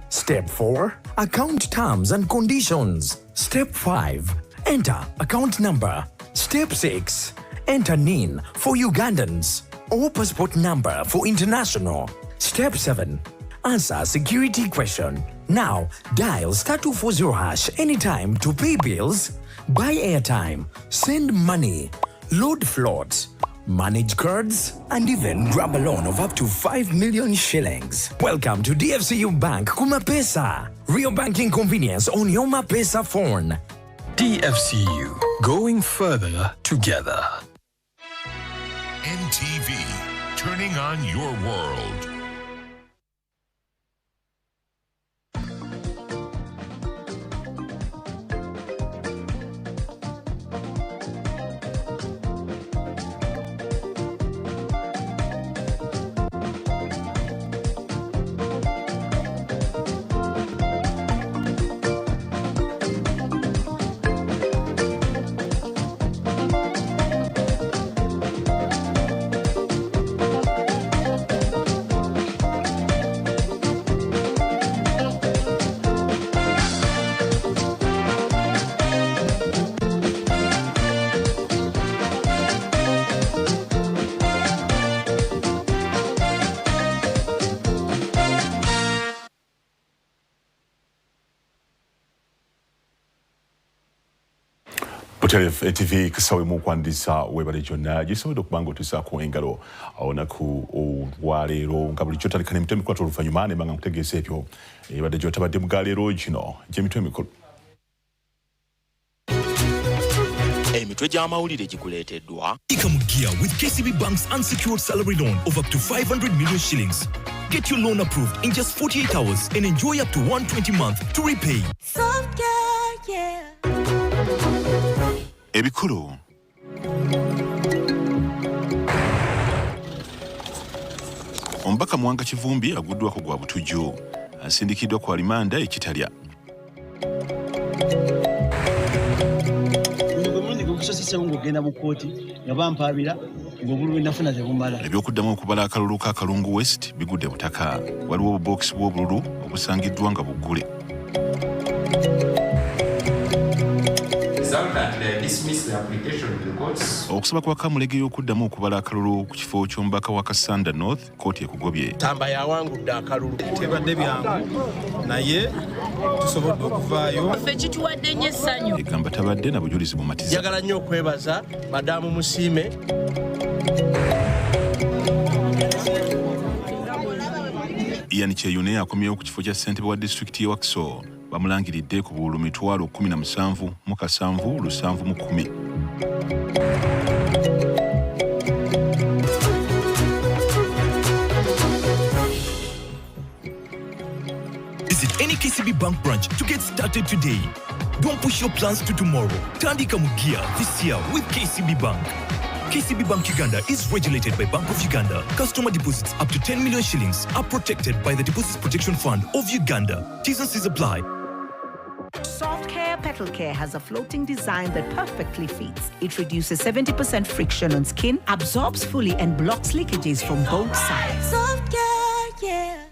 Step 4. Account terms and conditions. Step 5. Enter account number. Step 6. Enter NIN for Ugandans or passport number for international. Step 7. Answer security question. Now, dial *240# anytime to pay bills, buy airtime, send money, load floats, manage cards, and even grab a loan of up to 5 million shillings. Welcome to DFCU Bank Kumapesa. Real banking convenience on your Mapesa phone. DFCU, going further together. NTV, turning on your world. NTV kasawe mukwandisa webale jonna jisobola okubango tusaako engalo onaku olwaleero nga bulijjo talikana emitwe mikulu oluvannyuma ne mbanga nkutegeeza ebyo ebadde gy'otabadde mu galeero gino gy'emitwe mikulu. Emitwe gy'amawulire gikuleeteddwa Ikamugia with KCB Bank's unsecured salary loan of up to 500 million shillings. Get your loan approved in just 48 hours and enjoy up to 120 months to repay. Ebikulu Omubaka Mwanga Kivumbi aguddwako gwa butujju asindikiddwa ku alimanda ekitalya. Ebyokuddamu okubala akalulu ka Kalungu West bigudde butaka. Waliwo obubookisi bw'obululu obusangiddwa nga buggule. Okusaba kwa Kamulege y'okuddamu okubala akalulu ku kifo ky'omubaka wa Kasanda North kkooti ekugobye. Tamba yawangudde akalulu tebadde byangu naye tusobodde okuvaayo. Ffe kituwadde nnyo essanyu. Egamba tabadde na bujulizi bumatiza. Njagala nnyo okwebaza Madamu Musiime. Ian Kyeyune akomyewo ku kifo kya ssentebe wa disitulikiti y'e Wakiso. Bamulangiridde ku bululu mitwalo 17 mu 710. Visit any KCB Bank branch to get started today. Don't push your plans to tomorrow. Tandika Mugia this year with KCB Bank. KCB Bank Uganda is regulated by Bank of Uganda. Customer deposits up to 10 million shillings are protected by the Deposits Protection Fund of Uganda. T's and C's apply. Soft Care Petal Care has a floating design that perfectly fits. It reduces 70% friction on skin, absorbs fully, and blocks leakages from both sides. Soft Care, yeah.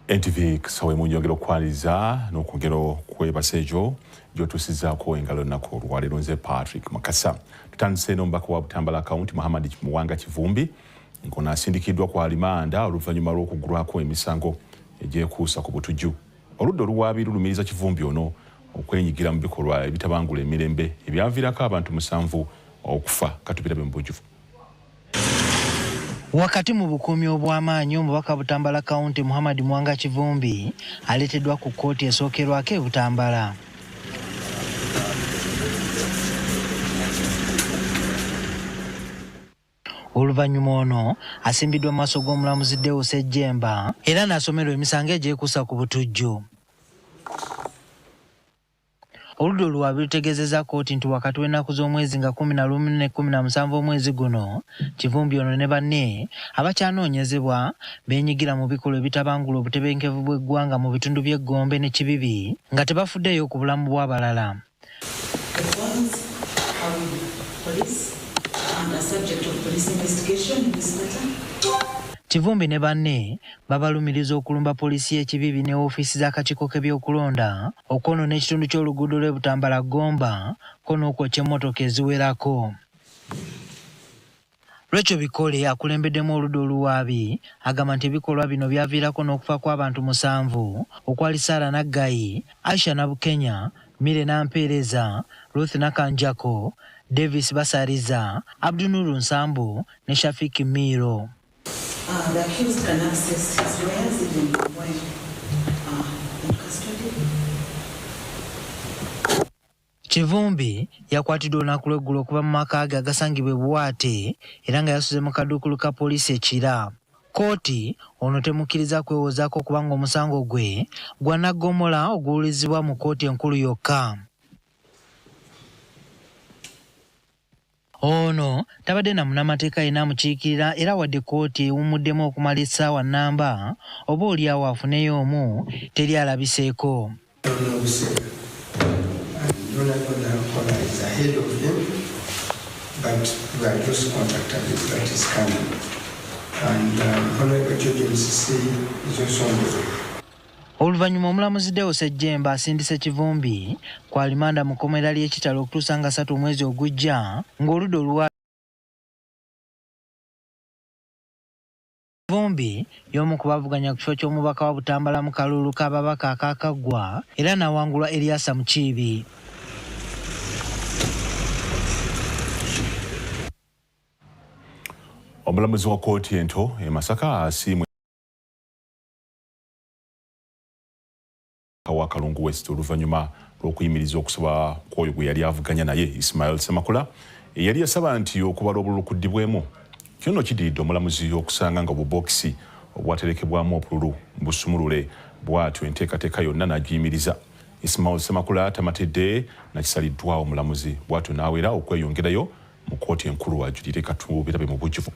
NTV kasawe munyongero kwaliza n'okwongera kwebasa egyo gy'otuusizaako engalo ennaku olwaleero. Nze Patrick Makasa. Tutandise n'omubaka wa Butambala County Muhammad Mwanga Kivumbi ng'ono asindikiddwa ku alimanda oluvannyuma lw'okugulwako emisango egyekuusa ku butujju. Oludda oluwaabi lulumiriza Kivumbi ono okwenyigira mu bikolwa ebitabangula emirembe ebyaviirako abantu 7 okufa. Katubirabe mu bujjuvu. Wakati mu bukuumi obw'amaanyi omubaka Butambala County Muhammad Mwanga Kivumbi aleeteddwa ku kkooti esookerwako e Butambala. Oluvannyuma ono asimbiddwa mu maaso g'omulamuzi Deo Sejjemba era n'asomerwa emisango egyekuusa ku butujju. Oludda oluwaabi lutegeezezza kkooti nti wakati w'ennaku z'omwezi nga 11 ne 17 omwezi guno, Kivumbi ono ne banne abakyanoonyezebwa beenyigira mu bikolwa ebitabangula obutebenkevu bw'eggwanga mu bitundu by'e Gombe ne Kibibi nga tebafuddeyo ku bulamu bw'abalala. Directorate of Police Investigation in this matter. Kivumbi ne banne babalumiriza okulumba poliisi y'ekibibi ne ofiisi z'akakiiko k'ebyokulonda okwonoona ekitundu ky'oluguudo lw'e Butambala-Gomba ko n'okwokya emmotoka eziwerako. Lwekyo Bikole akulembeddemu oludda oluwaabi agamba nti ebikolwa bino byaviirako n'okufa kw'abantu 7 okwali Sarah Naggayi, Aisha Nabukenya, Mire Nampeereza, Ruth Nakanjako, Davis Basariza, Abdunuru Nsambu ne Shafiki Miro. The accused can access his lawyers even when in custody. Kivumbi yakwatiddwa olunaku lw'eggulo okuva mu maka ge agasangibwa e Buwaate era nga yasuze mu kaduukulu ka poliisi ekira. Kooti ono temukkiriza kwewozaako kubanga omusango gwe gwa naggomola oguwulizibwa mu kooti enkulu yokka. Ono tabadde na munnamateeka yenna amukiikirira era wadde kooti ewummuddemu okumala essaawa nnamba oba oliawo afuneyo omu teri alabiseeko. Oluvannyuma omulamuzi Deo Ssejjemba asindise Kivumbi ku alimanda mu kkomera ly'ekitalo okutuusa nga 3 omwezi ogujja ng'oludda oluwa Kivumbi y'omu ku bavuganya ku kifo ky'omubaka wa Butambala mu kalulu k'ababaka akaakaggwa era n'awangulwa Eriasa Mukiibi. Omulamuzi wa kooti ento e Masaka asiimwe wa Kalungu West oluvannyuma lw'okuyimiriza okusaba kw'oyo gwe yali avuganya naye Ismail Semakula yali yasaba nti okubala obululu kuddibwemu. Kino kidiridde omulamuzi okusanga nga obubokisi obwaterekebwamu obululu busumulule bw'atyo enteekateeka yonna n'agiyimiriza. Ismail Semakula tamatidde nakisaliddwawo omulamuzi bw'atyo n'awera okweyongerayo mu kooti enkulu ajulire Katuubirabe mu bujjuvu.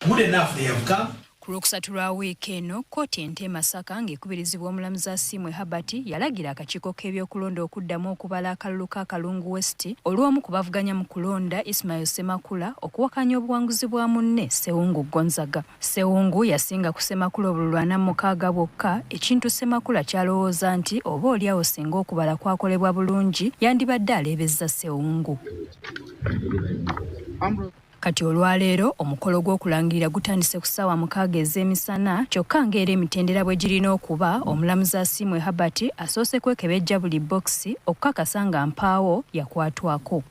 Good enough they have come. Ku lwokusatu lwa wiiki eno kkooti ente Masaka ng'ekubirizibwa omulamuzi Asiimwe Herbert yalagira akakiiko k'ebyokulonda okuddamu okubala akalulu ka Kalungu West olw'omu ku bavuganya mu kulonda Ismail Semakula okuwakanya obuwanguzi bwa munne Sewungu Gonzaga. Sewungu yasinga ku Semakula obululu 46 bwokka, ekintu Semakula kyalowooza nti oba oliawo singa okubala kwakolebwa bulungi yandibadde aleebezza Sewungu. Kati olwaleero omukolo gw'okulangirira gutandise ku ssaawa 6 ez'emisana kyokka ng'era emitendera bwe girina okuba omulamuzi Asiimwe Herbert asoose kwekebejja buli bokisi okukakasa nga mpaawo yakwatwako.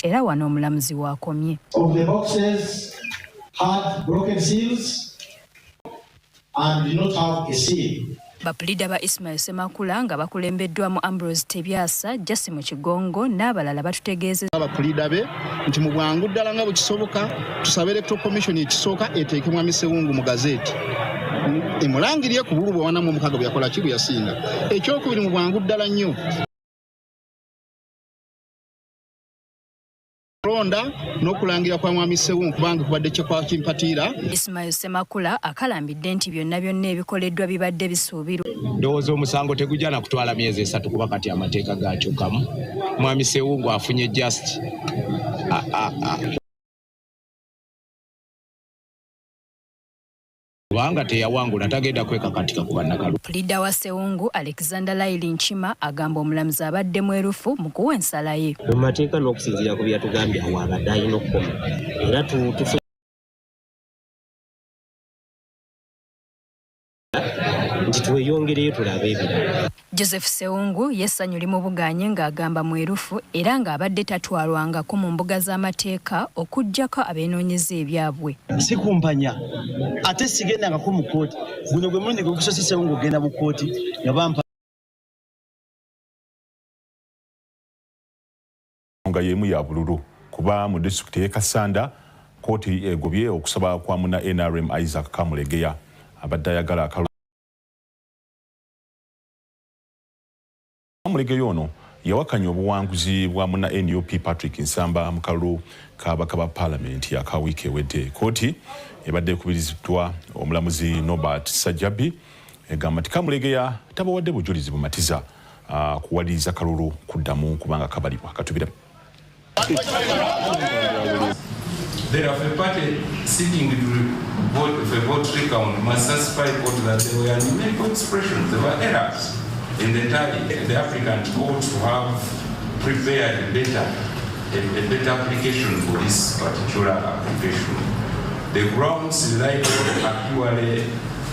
Era wano omulamuzi waakomye. Of the boxes had broken seals and did not have a seal. Bapulida ba Ismail Semakula nga bakulembeddwamu Ambrose Tebyasa, Jesse mu Kigongo n'abalala batutegeezezza abapulida be nti mu bwangu ddala nga bwe kisoboka tusabe Electoral Commission ekisooka eteekemu Sewungu mu gazeeti emulangirye ku bululu bwe 46 bwe yakola ki bwe yasinga. Ekyokubiri mu bwangu ddala nnyo ronda n'okulangira kwa mwami Sewungu kubanga kubadde kyekwa kimpatiira. Ismail Semakula akalambidde nti byonna ebikoleddwa bibadde bisuubirwa. Ndowooza omusango tegujja na kutwala myezi 3 kuba kati amateeka gakyukamu. Mwami Sewungu afunye just kubanga teyawangula tagenda kwekakatika ku bannakalu. Pulida wa Sewungu Alexander Laili Nkima agamba omulamuzi abadde mwerufu mu kuwa ensala ye. Mu mateeka n'okusinziira ku byatugambye awo abadde alina okukoma era nti tweyongereyo tulabe ebirala. Joseph Sewungu yessanyu limu buganye ng'agamba mwerufu era ng'abadde tatwalwangako mu mbuga z'amateeka okuggyako abeenoonyeza ebyabwe. Si kumpanya ate sigendangako mu kkooti guno gwe mulundi gwegusoose Sewungu ogenda mu kkooti nga bampa nga yemu ya bululu kuba mu disitulikiti y'e Kasanda kkooti egobye okusaba kwa muna NRM Isaac Kamulegeya abadde ayagala akalulu. Kamulegeya ono yawakanya obuwanguzi bwa muna NUP Patrick Nsamba mu kalulu k'ababaka ba Paalamenti aka wiiki ewedde. Kkooti ebadde ekubiriziddwa omulamuzi Norbert Sajjabi egamba nti Kamulegeya tabawadde bujulizi bumatiza kuwaliriza kalulu kuddamu kubanga kabalibwa katubira. There are a party seeking to vote for vote recount must certify vote that there were numerical expressions, there were errors in the tally. The applicant ought to have prepared a better application for this particular application. The grounds relied on actually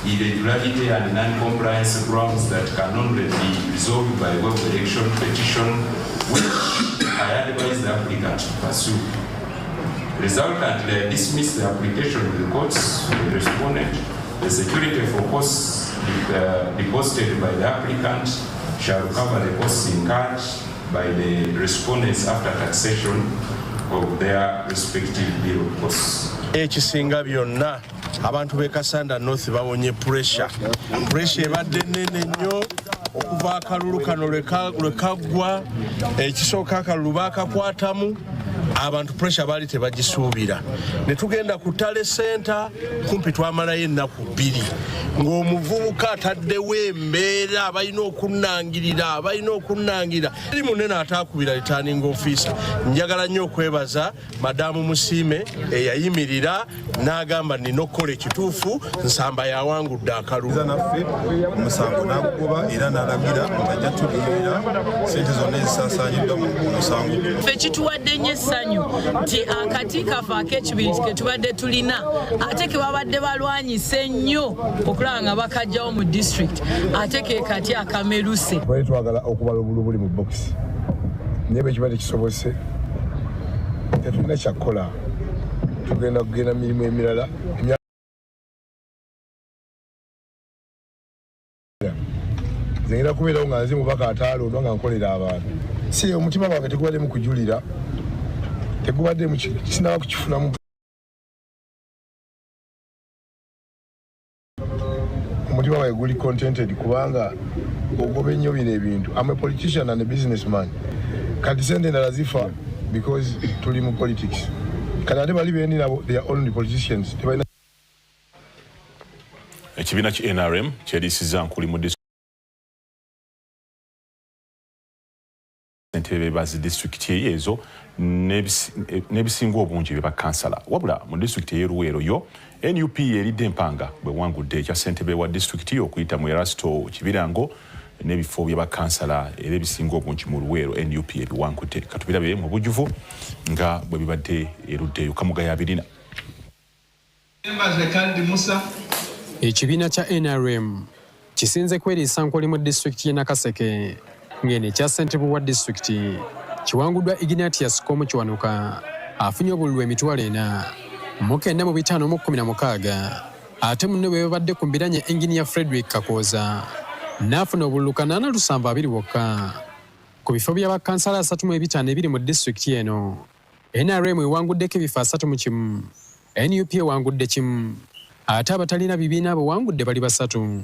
irregularity and non-compliance grounds that can only be resolved by web election petition, which I advise the applicant to pursue. Resultantly, I dismiss the application with the courts. The respondent, the security for costs deposited by the applicant shall cover the costs incurred by the respondents after taxation of their respective bill costs. Ekisinga byonna abantu b'e Kasanda North bawonye pressure ebadde nnene nnyo okuva akalulu kano lwe kaggwa ekisooka akalulu baakakwatamu abantu pressure baali tebagisuubira ne tugenda ku Tale Center kumpi twamalayo ennaku 2 ng'omuvubuka ataddewo embeera abalina okunnangirira eri munene ataakubira returning officer. Njagala nnyo okwebaza madamu Musiime eyayimirira n'agamba nina okukola ekituufu nsamba yawangudde akalulu naffe omusango n'agugoba era n'alagira ng'ajja tuliira ssente zonna ezisaasaanyiddwa mu musango. Ffe kituwadde nnyo essanyu nti akati kafe ak'ekibiri ke tubadde tulina ate ke babadde balwanyise nnyo okulaba nga bakajjawo mu district ate ke kati akameruse. Twali twagala okubala obulubuli mu box naye bwe kiba tekisobose tetulina kyakkola tugenda kugenda mirimu emirala. Nzengera kubeerawo nga nze mubaka ataalondwa nga nkolera abantu si omutima gwange tegubadde mu kujulira tegubadde mu sinaba kukifunamu. Omutima gwange guli contented kubanga ogoba ennyo bino ebintu. I'm a politician and a businessman. Kati sente endala zifa because tuli mu politics. Kati ate bali bendi nabo they are only politicians. Ekibiina ki NRM kyeriisiza nkuli mu ntebe bazi district ezo nebisinga obungi bye bakansala wabula mu district y'Eruweero yo NUP eridde empanga bwe wangudde ekya ssentebe wa district okuyita mu Erasto Kibirango n'ebifo bye bakansala era ebisinga obungi mu Luweero NUP ebiwangudde katubirabe mu bujjuvu nga bwe bibadde eruddeyo Kamuga ya Birina. Ekibiina kya NRM kisinze kweriisa nkoli mu district y'e Nakaseke ngene kya ssentebe wa district kiwanguddwa Ignatius Komukiwanuka afunye obululu emitwalo 4 mu 516 ate munne bwe babadde ku mbiranye Engineer Frederick Kakoza n'afuna obululu 827 bwokka ku bifo bya bakansala 35 ebiri mu district eno. NRM ewanguddeko ebifo 3 NUP ewangudde 1 ate abatalina bibiina abo wangudde bali 3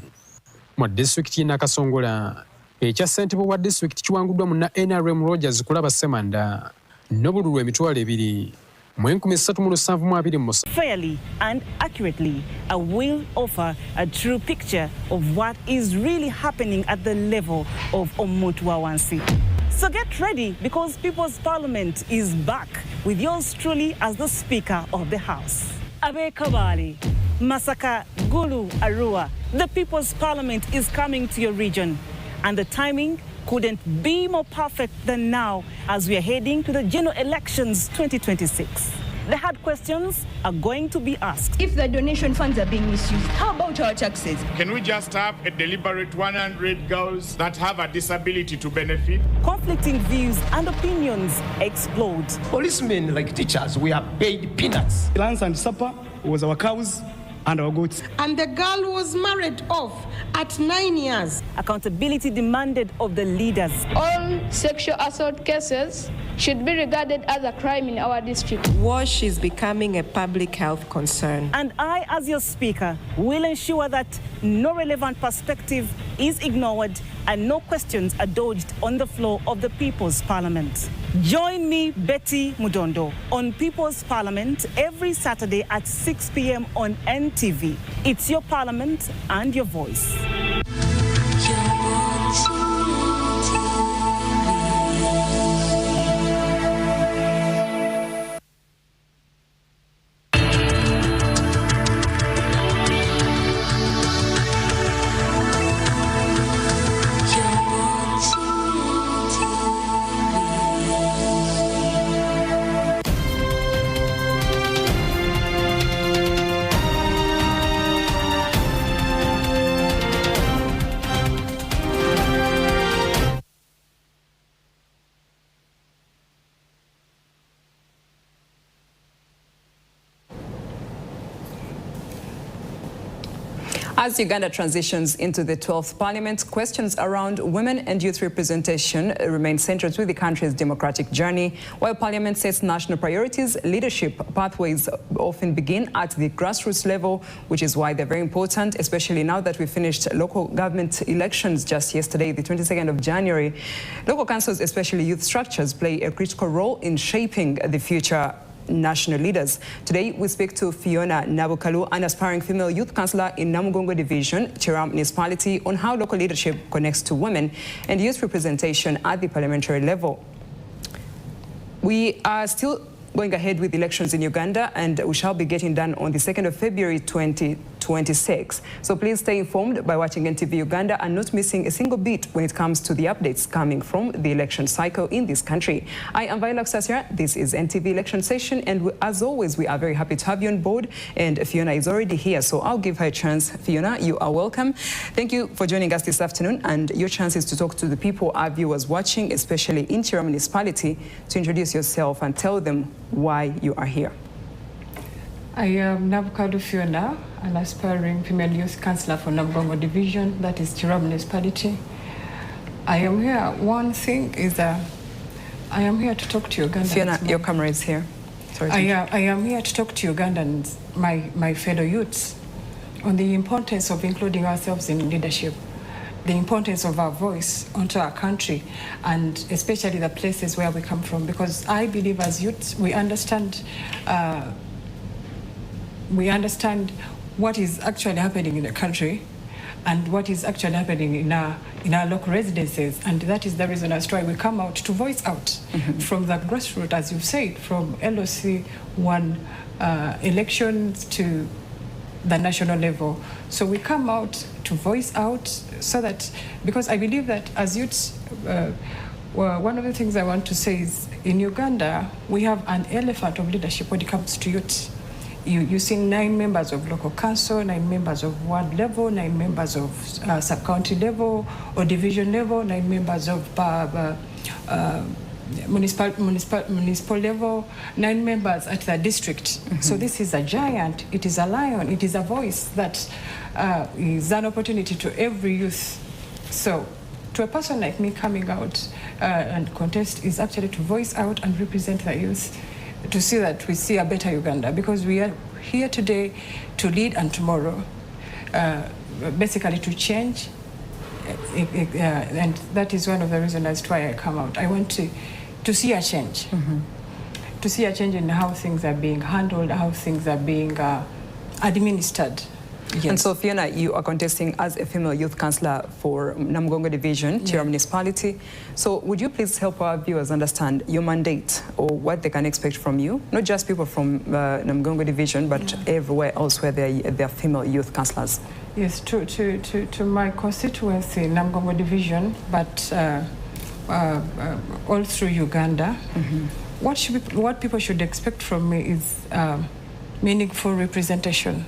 mu district y'e Nakasongola. Ekya ssentebe wa district kiwanguddwa mu NRM Rogers Kulaba Semanda n'obululu emitwalo 2 mu 1327. Fairly and accurately, I will offer a true picture of what is really happening at the level of Omutwawansi. So get ready because People's Parliament is back with yours truly as the Speaker of the House. Abe Kabali, Masaka, Gulu, Arua, the People's Parliament is coming to your region. And the timing couldn't be more perfect than now as we are heading to the general elections 2026. The hard questions are going to be asked. If the donation funds are being misused, how about our taxes? Can we just have a deliberate 100 girls that have a disability to benefit? Conflicting views and opinions explode. Policemen, like teachers, we are paid peanuts. Lunch and supper was our cows and our goats. And the girl was married off at 9 years. Accountability demanded of the leaders. All sexual assault cases should be regarded as a crime in our district. WASH is becoming a public health concern. And I, as your speaker, will ensure that no relevant perspective is ignored and no questions are dodged on the floor of the People's Parliament. Join me, Betty Mudondo, on People's Parliament every Saturday at 6 p.m. on NTV. It's your parliament and your voice. You're As Uganda transitions into the 12th parliament, questions around women and youth representation remain central to the country's democratic journey. While parliament sets national priorities, leadership pathways often begin at the grassroots level, which is why they're very important, especially now that we finished local government elections just yesterday, the 22nd of January. Local councils, especially youth structures, play a critical role in shaping the future national leaders. Today, we speak to Fiona Nabukalu, an aspiring female youth councillor in Namugongo Division, Chira Municipality, on how local leadership connects to women and youth representation at the parliamentary level. We are still going ahead with elections in Uganda, and we shall be getting done on the 2nd of February 2026. So please stay informed by watching NTV Uganda and not missing a single beat when it comes to the updates coming from the election cycle in this country. I am Viola Kusasira. This is NTV Election Session, and as always, we are very happy to have you on board. And Fiona is already here, so I'll give her a chance. Fiona, you are welcome. Thank you for joining us this afternoon, and your chance is to talk to the people, our viewers watching, especially in Chira Municipality, to introduce yourself and tell them why you are here. I am Nabukalu Fiona, an aspiring female youth councillor for Namugongo Division, that is Chira Municipality. I am here. One thing is that I am here to talk to Ugandans. Fiona, your camera is here. Sorry. I am here to talk to Ugandans, my fellow youths, on the importance of including ourselves in leadership, the importance of our voice onto our country, and especially the places where we come from, because I believe as youths we understand what is actually happening in the country and what is actually happening in our local residences, and that is the reason as to why we come out to voice out from the grassroots, as you've said, from LOC 1 elections to the national level. So we come out to voice out so that, because I believe that as youths, one of the things I want to say is in Uganda, we have an elephant of leadership when it comes to youth. You see 9 members of local council, 9 members of ward level, 9 members of sub-county level or division level, 9 members of municipal level, 9 members at the district. So this is a giant, it is a lion, it is a voice that is an opportunity to every youth. So to a person like me coming out and contest is actually to voice out and represent the youth, to see that we see a better Uganda, because we are here today to lead and tomorrow, basically to change. And that is one of the reasons as to why I come out. I want to see a change, to see a change in how things are being handled, how things are being administered. Yes. And so, Fiona, you are contesting as a female youth councillor for Namugongo Division, Chira Municipality. So would you please help our viewers understand your mandate or what they can expect from you? Not just people from Namugongo Division, but everywhere else where there are female youth councillors. Yes, to my constituency, Namugongo Division, but all through Uganda. What people should expect from me is meaningful representation.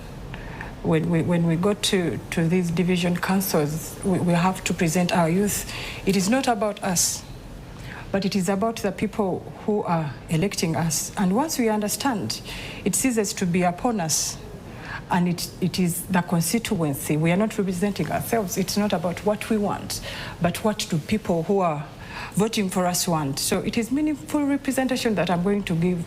When we go to these division councils, we have to present our youth. It is not about us, but it is about the people who are electing us. And once we understand, it ceases to be upon us. And it is the constituency. We are not representing ourselves. It's not about what we want, but what do people who are voting for us want. So it is meaningful representation that I'm going to give.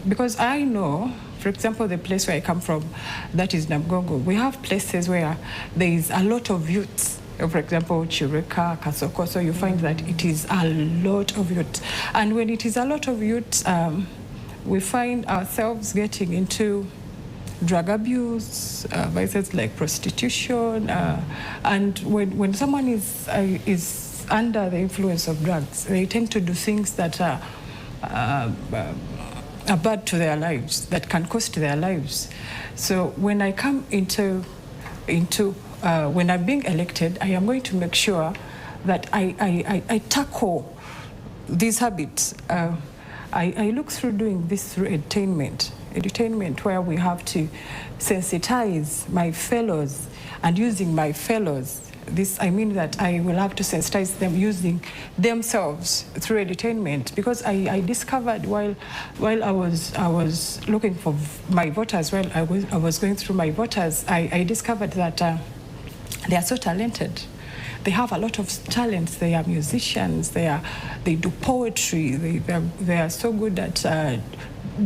Because I know, for example, the place where I come from, that is Namugongo, we have places where there is a lot of youths. For example, Chireka, Kasoko, so you find that it is a lot of youths. And when it is a lot of youths, we find ourselves getting into drug abuse, vices like prostitution, and when someone is under the influence of drugs, they tend to do things that are bad to their lives, that can cost their lives. So when I come into when I'm being elected, I am going to make sure that I tackle these habits. I look through doing this through edutainment, where we have to sensitize my fellows and using my fellows This, I mean that I will have to sensitize them using themselves through entertainment, because I discovered while I was looking for my voters, while I was going through my voters, I discovered that they are so talented. They have a lot of talents. They are musicians. They do poetry. They are so good at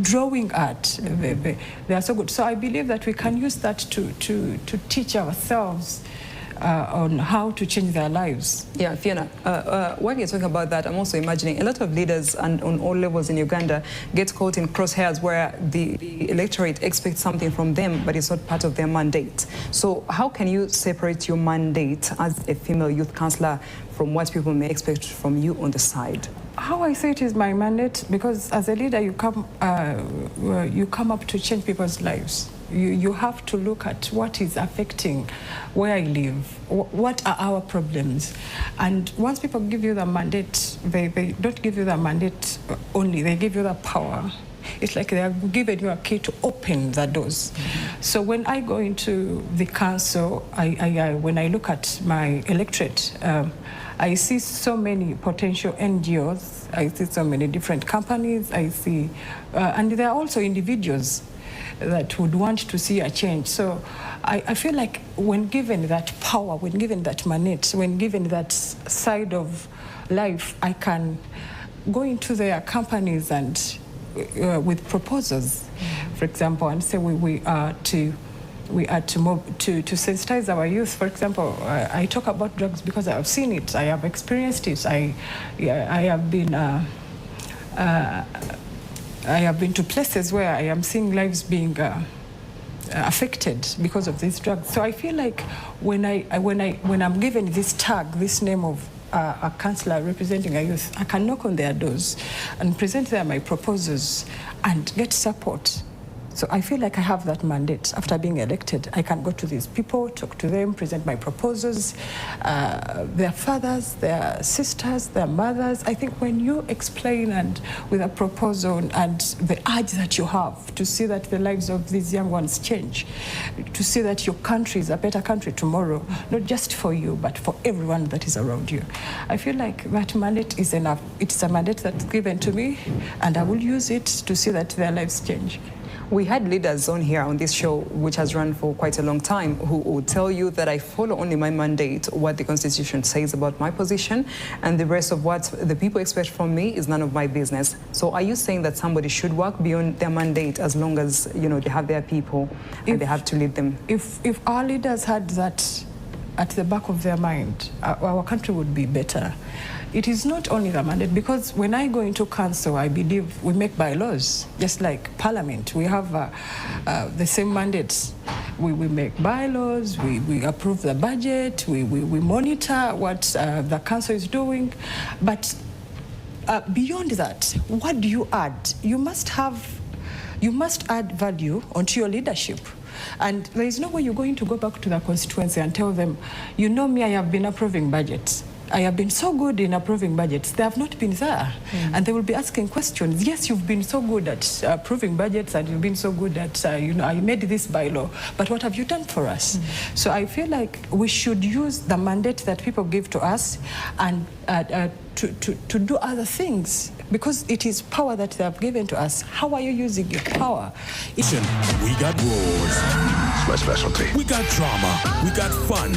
drawing art. They are so good. So I believe that we can use that to teach ourselves on how to change their lives. Yeah, Fiona, while you're talking about that, I'm also imagining a lot of leaders and on all levels in Uganda get caught in crosshairs where the electorate expects something from them, but it's not part of their mandate. So how can you separate your mandate as a female youth councillor from what people may expect from you on the side? How I say it is my mandate, because as a leader you come up to change people's lives. You have to look at what is affecting where I live, what are our problems. And once people give you the mandate, they don't give you the mandate only, they give you the power. It's like they are giving you a key to open the doors. So when I go into the council, when I look at my electorate, I see so many potential NGOs, I see so many different companies, I see, and there are also individuals that would want to see a change. So I feel like when given that power, when given that mandate, when given that side of life, I can go into their companies and with proposals, for example, and say we are to sensitize our youth. For example, I talk about drugs because I have seen it, I have experienced it. I have been to places where I am seeing lives being affected because of these drugs. So I feel like when I'm given this tag, this name of a councillor representing a youth, I can knock on their doors and present them my proposals and get support. So I feel like I have that mandate. After being elected, I can go to these people, talk to them, present my proposals, their fathers, their sisters, their mothers. I think when you explain and with a proposal and the urge that you have to see that the lives of these young ones change, to see that your country is a better country tomorrow, not just for you, but for everyone that is around you. I feel like that mandate is enough. It's a mandate that's given to me, and I will use it to see that their lives change. We had leaders on here on this show, which has run for quite a long time, who would tell you that I follow only my mandate, what the Constitution says about my position, and the rest of what the people expect from me is none of my business. So are you saying that somebody should work beyond their mandate as long as, you know, they have their people and they have to lead them? If our leaders had that at the back of their mind, our country would be better. It is not only the mandate, because when I go into council, I believe we make bylaws, just like Parliament. We have the same mandates. We make bylaws, we approve the budget, we monitor what the council is doing. But beyond that, what do you add? You must add value onto your leadership. And there is no way you're going to go back to the constituency and tell them, you know me, I have been approving budgets. I have been so good in approving budgets. They have not been there. And they will be asking questions. Yes, you've been so good at approving budgets, and you've been so good at, I made this bylaw, but what have you done for us? So I feel like we should use the mandate that people give to us and to do other things, because it is power that they have given to us. How are you using your power? We got wars. It's my specialty. We got drama. We got fun.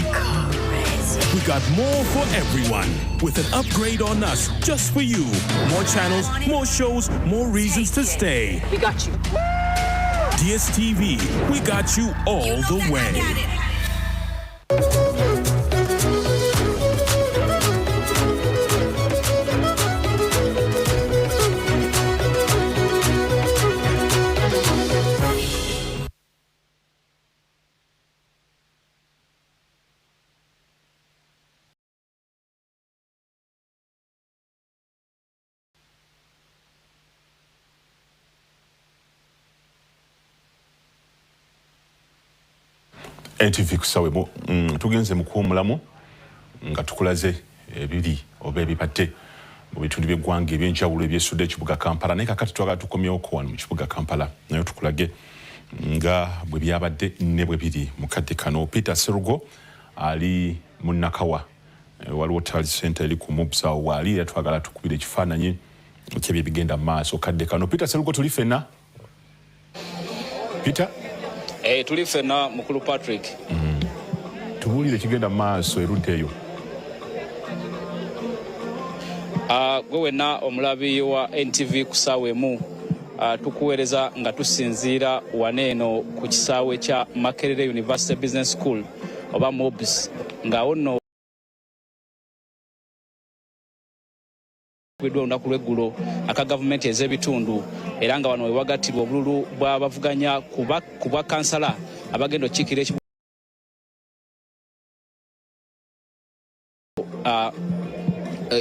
We got more for everyone, with an upgrade on us just for you. More channels, more shows, more reasons to stay. We got you. DSTV, we got you all the way. NTV kusawe tugenze mukuwumulamu nga tukulaze ebiri oba ebibadde mu bitundu by'eggwanga ebyenjawulo ebyesudde ekibuga Kampala, naye kakati twagala tukomyeko wano mu kibuga Kampala naye tukulage nga bwe byabadde ne bwe biri mu kadde kano. Peter Serugo ali Munakawa waliwo tali center eri ku mubsa wali yatwagala tukubire ekifaananyi kyebye bigenda maaso kadde kano. Peter Serugo tuli fena Peter tuli fena mukulu Patrick tubulire kigenda maaso eruteyo. Gwe wenna omulabi wa NTV kusaawe mu tukuweereza nga tusinziira waneeno ku kisaawe kya Makerere University Business School oba MOBS nga wonno olunaku lw'eggulo aka gavumenti ez'ebitundu era nga wano we wagattibwa obululu bw'abavuganya ku bwa kansala abagenda okukiikira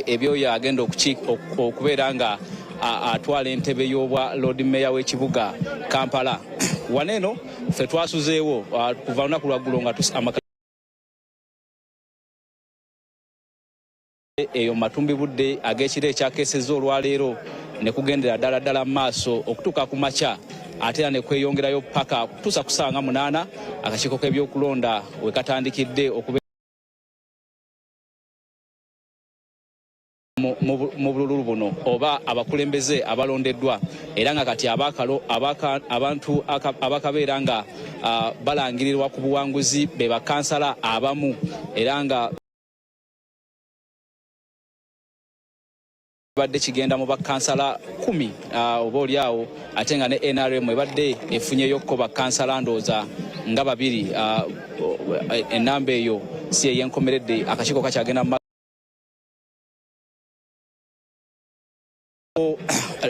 ebyoyo agenda okubeera nga atwala entebe y'obwa Lord Mayor w'ekibuga Kampala. Waneeno ffe twasuzeewo kuva lunaku lwaggulo nga eyo matumbi budde ag'ekiro ekyakeesezza olwaleero ne kugendera ddala maaso okutuuka ku makya ate era ne kweyongerayo paka kutuusa ku ssaawa 8 akakiiko k'ebyokulonda we katandikidde okubeera mu bululu buno oba abakulembeze abalondeddwa era nga kati abantu abakabeera nga balangirirwa ku buwanguzi be bakansala abamu era nga badde kigenda mu bakansala 10 oba oliawo ate nga ne NRM ebadde efunyeyo ko bakansala ndooza nga 2 enamba eyo si eyenkomeredde akakiiko kakyagenda mu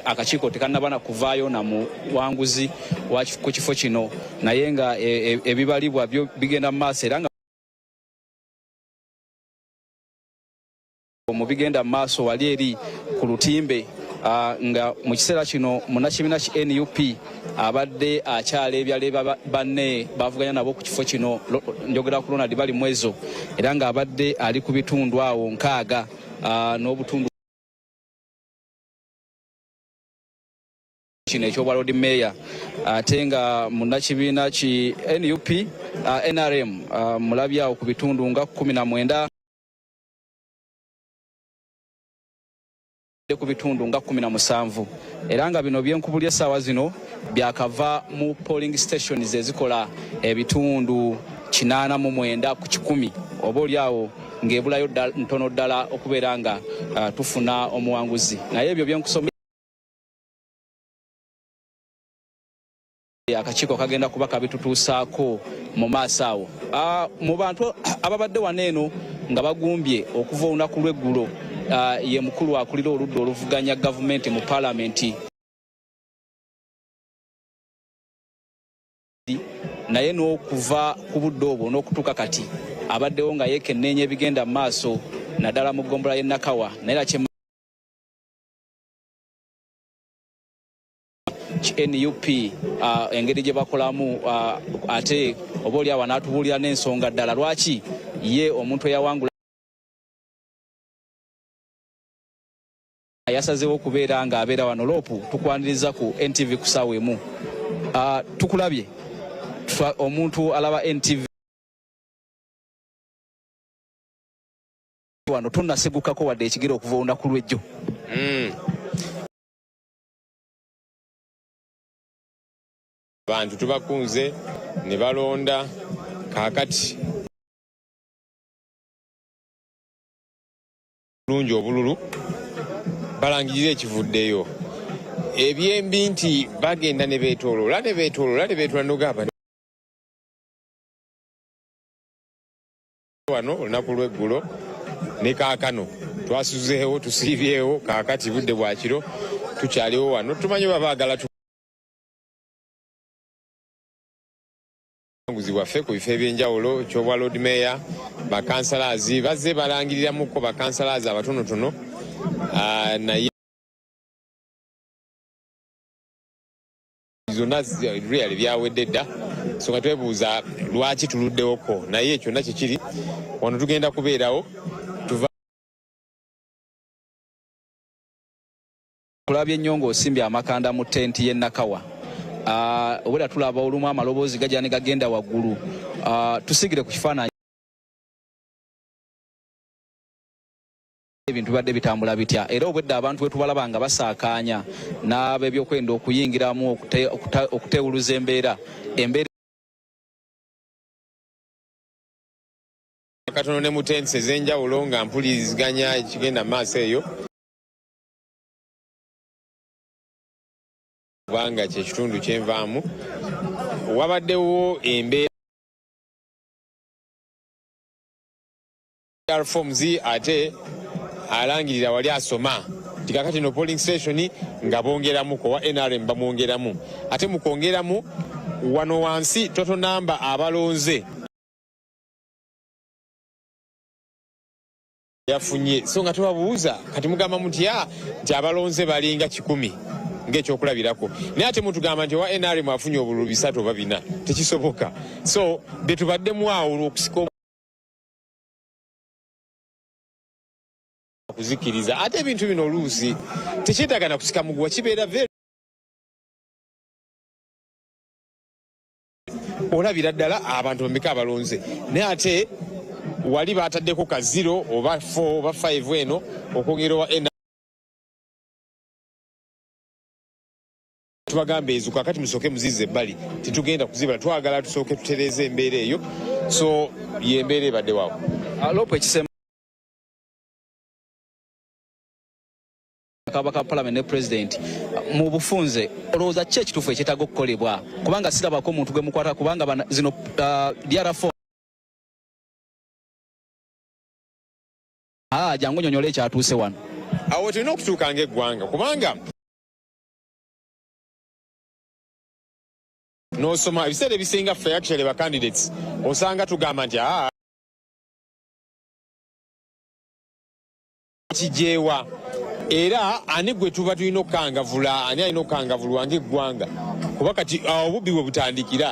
akakiiko tekanabana kuvaayo na muwanguzi ku kifo kino naye nga ebibalibwa byo bigenda mu maaso era nga mu bigenda mu maaso wali eri ku lutimbe nga mu kiseera kino munnakibiina ki NUP abadde akyala ebyaleeba banne bavuganya nabo ku kifo kino njogera ku Ronald bali mwezo era nga abadde ali ku bitundu awo 6 n'obutundu kino ekyobwa Lord Mayor ate nga munnakibiina ki NUP NRM mulabye awo ku bitundu nga 19 ku bitundu nga 17 era nga bino byenkubulya essaawa zino byakava mu polling stations ezikola ebitundu 89 ku 100 oba oliawo ng'ebulayo ntono ddala okubeera nga tufuna omuwanguzi naye ebyo byenkusomera akakiiko kagenda kuba kabitutuusaako mu maaso awo mu bantu ababadde waneeno nga bagumbye okuva olunaku lw'eggulo ye mukulu akulira oludda oluvuganya gavumenti mu paalamenti naye n'okuva ku budde obwo n'okutuuka kati abaddewo nga yeekenneenya ebigenda mu maaso naddala mu ggombola y'e Nakawa naye era NUP engeri gye bakolamu ate oba oliawo n'atubuulira n'ensonga ddala lwaki ye omuntu eyawangula yasazeewo okubeera nga abeera wano loopu tukwaniriza ku NTV kusaawa emu tukulabye omuntu alaba NTV wano tonnasegukako wadde ekigere okuva olunaku lw'ejjo abantu tubakunze ne balonda kaakati bulungi obululu balangirira ekivuddeyo ebyembi nti bagenda ne beetooloola nogamba wano olunaku lw'eggulo ne kaakano twasuzeewo tusiibyewo kaakati budde bwa kiro tukyaliwo wano tumanyi babaagala nguzi waffe ku bifo ebyenjawulo kyobwa Lord Mayor bakansalazi bazze balangiriramuko bakansalazi abatonotono naye zonna really byawedde dda so nga twebuuza lwaki tuluddewoko naye kyonna kikiri wano tugenda kubeerawo kulabye nnyo ng'osimbye amakanda mu tenti y'e Nakawa obwera tulaba olumu amaloboozi gajja ne gagenda waggulu tusigire ku kifaananyi ebintu bibadde bitambula bitya era obwedde abantu bwe tubalaba nga basaakaanya n'ab'ebyokwenda okuyingiramu okuteewuluza embeera katono ne mutense ez'enjawulo nga mpuliziganya ekigenda mu maaso eyo kubanga kyekitundu kyenvaamu wabaddewo embeera reforms ate alangirira wali asoma tikakati no polling station nga bongeramu ko wa NRM bamwongeramu ate mukongeramu wano wansi toto namba abalonze yafunye so nga tubabuuza kati mugamba mutya nti abalonze balinga 10 ng'ekyokulabirako naye ate mutugamba nti wa NRM afunye obululu 3 oba 4 tekisoboka so betubaddemu awo olw'okusika kuzikiriza ate ebintu bino oluusi tekyetaaga na kusika muguwa kibeera very olabira ddala abantu bameka abalonze naye ate wali baataddeko ka 0 oba 4 oba 5 eno okwongera wa tubagamba ezo kakati musooke muzize ebbali titugenda kuzibala twagala tusooke tutereeze embeera eyo so yembeera ebadde waawo lopo ekisema kabaka parliament ne president mu bufunze olowooza ki ekituufu ekyetaaga okukolebwa kubanga sirabako omuntu gwe mukwata kubanga zino DR4 jangu nyonyole ekyatuuse wano awo tulina okutuuka ng'eggwanga kubanga n'osoma ebiseera ebisinga ffe actually ba candidates osanga tugamba nti kijeewa era ani gwe tuba tulina okukangavula ani alina okukangavulwa ng'eggwanga kuba kati obubbi bwe butandikira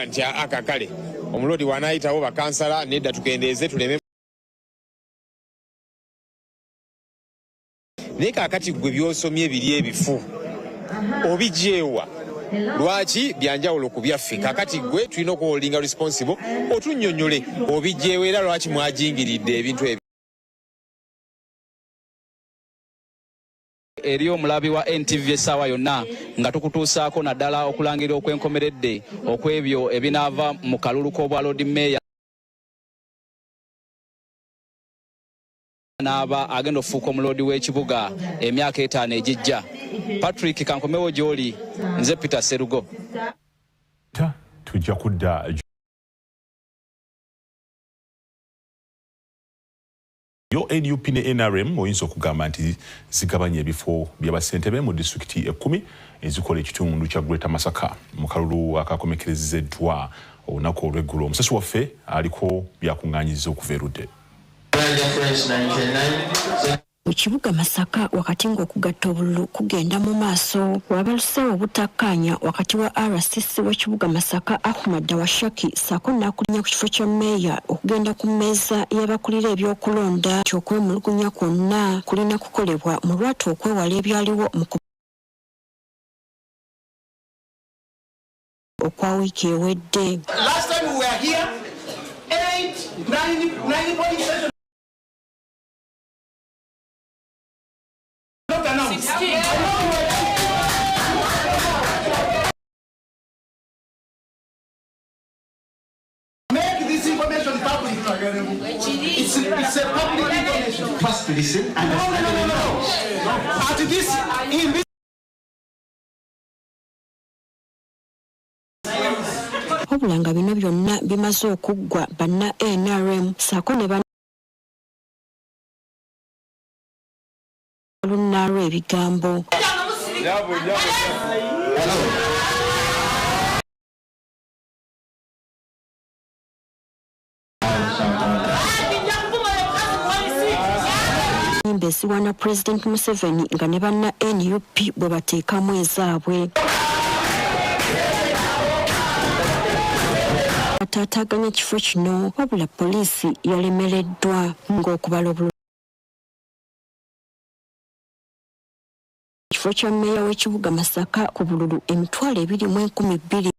nti akakale omulodi wanaayitawo bakansala nedda tukendeeze tuleme naye kaakati gwe byosomye biri ebifu obijeewa lwaki byanjawulo ku byaffe kaakati gwe tulina okuholdinga responsible otunnyonnyole obijeewa era lwaki mwajingiridde ebintu ebyo eri omulabi wa NTV essaawa yonna nga tukutuusaako naddala okulangirira okwenkomeredde okw'ebyo ebinaava mu kalulu k'obwa Lord Mayor n'aba agenda okufuuka omulodi w'ekibuga emyaka 5 egijja. Patrick kankomewo gy'oli, nze Peter Serugo. Tujja kudda yo NUP ne NRM oyinza okugamba nti zigabanya ebifo by'abasentebe mu disitulikiti 10 ezikola ekitundu kya Greater Masaka mu kalulu akakomekerezeddwa olunaku olw'eggulo. Omusasi waffe aliko byakuŋŋaanyiza okuva erudde. Mu kibuga Masaka wakati ng'okugatta obululu kugenda mu maaso wabaluseewo obutakkaanya wakati wa RCC w'ekibuga Masaka Ahmad Washaki ssaako n'akulinya ku kifo kya meeya okugenda ku mmeeza y'abakulira ebyokulonda ky'okwemulugunya kwonna kulina kukolebwa mu lwatu okwewala ebyaliwo mu okwa wiiki ewedde. Last time we were here, 9 polling stations. Make this information public. It's a public information. First, listen. No. At this, in this. Obulanga bino byonna bimaze okuggwa banna NRM ssaako ne balunnaalo ebigambo. Mbesiwana President Museveni nga ne banna NUP bwe bateekamu ezaabwe. Ataataganya kifo kino wabula poliisi yalemereddwa ng'okubala obululu. Kifo kya mmeeya w'ekibuga Masaka ku bululu 2,212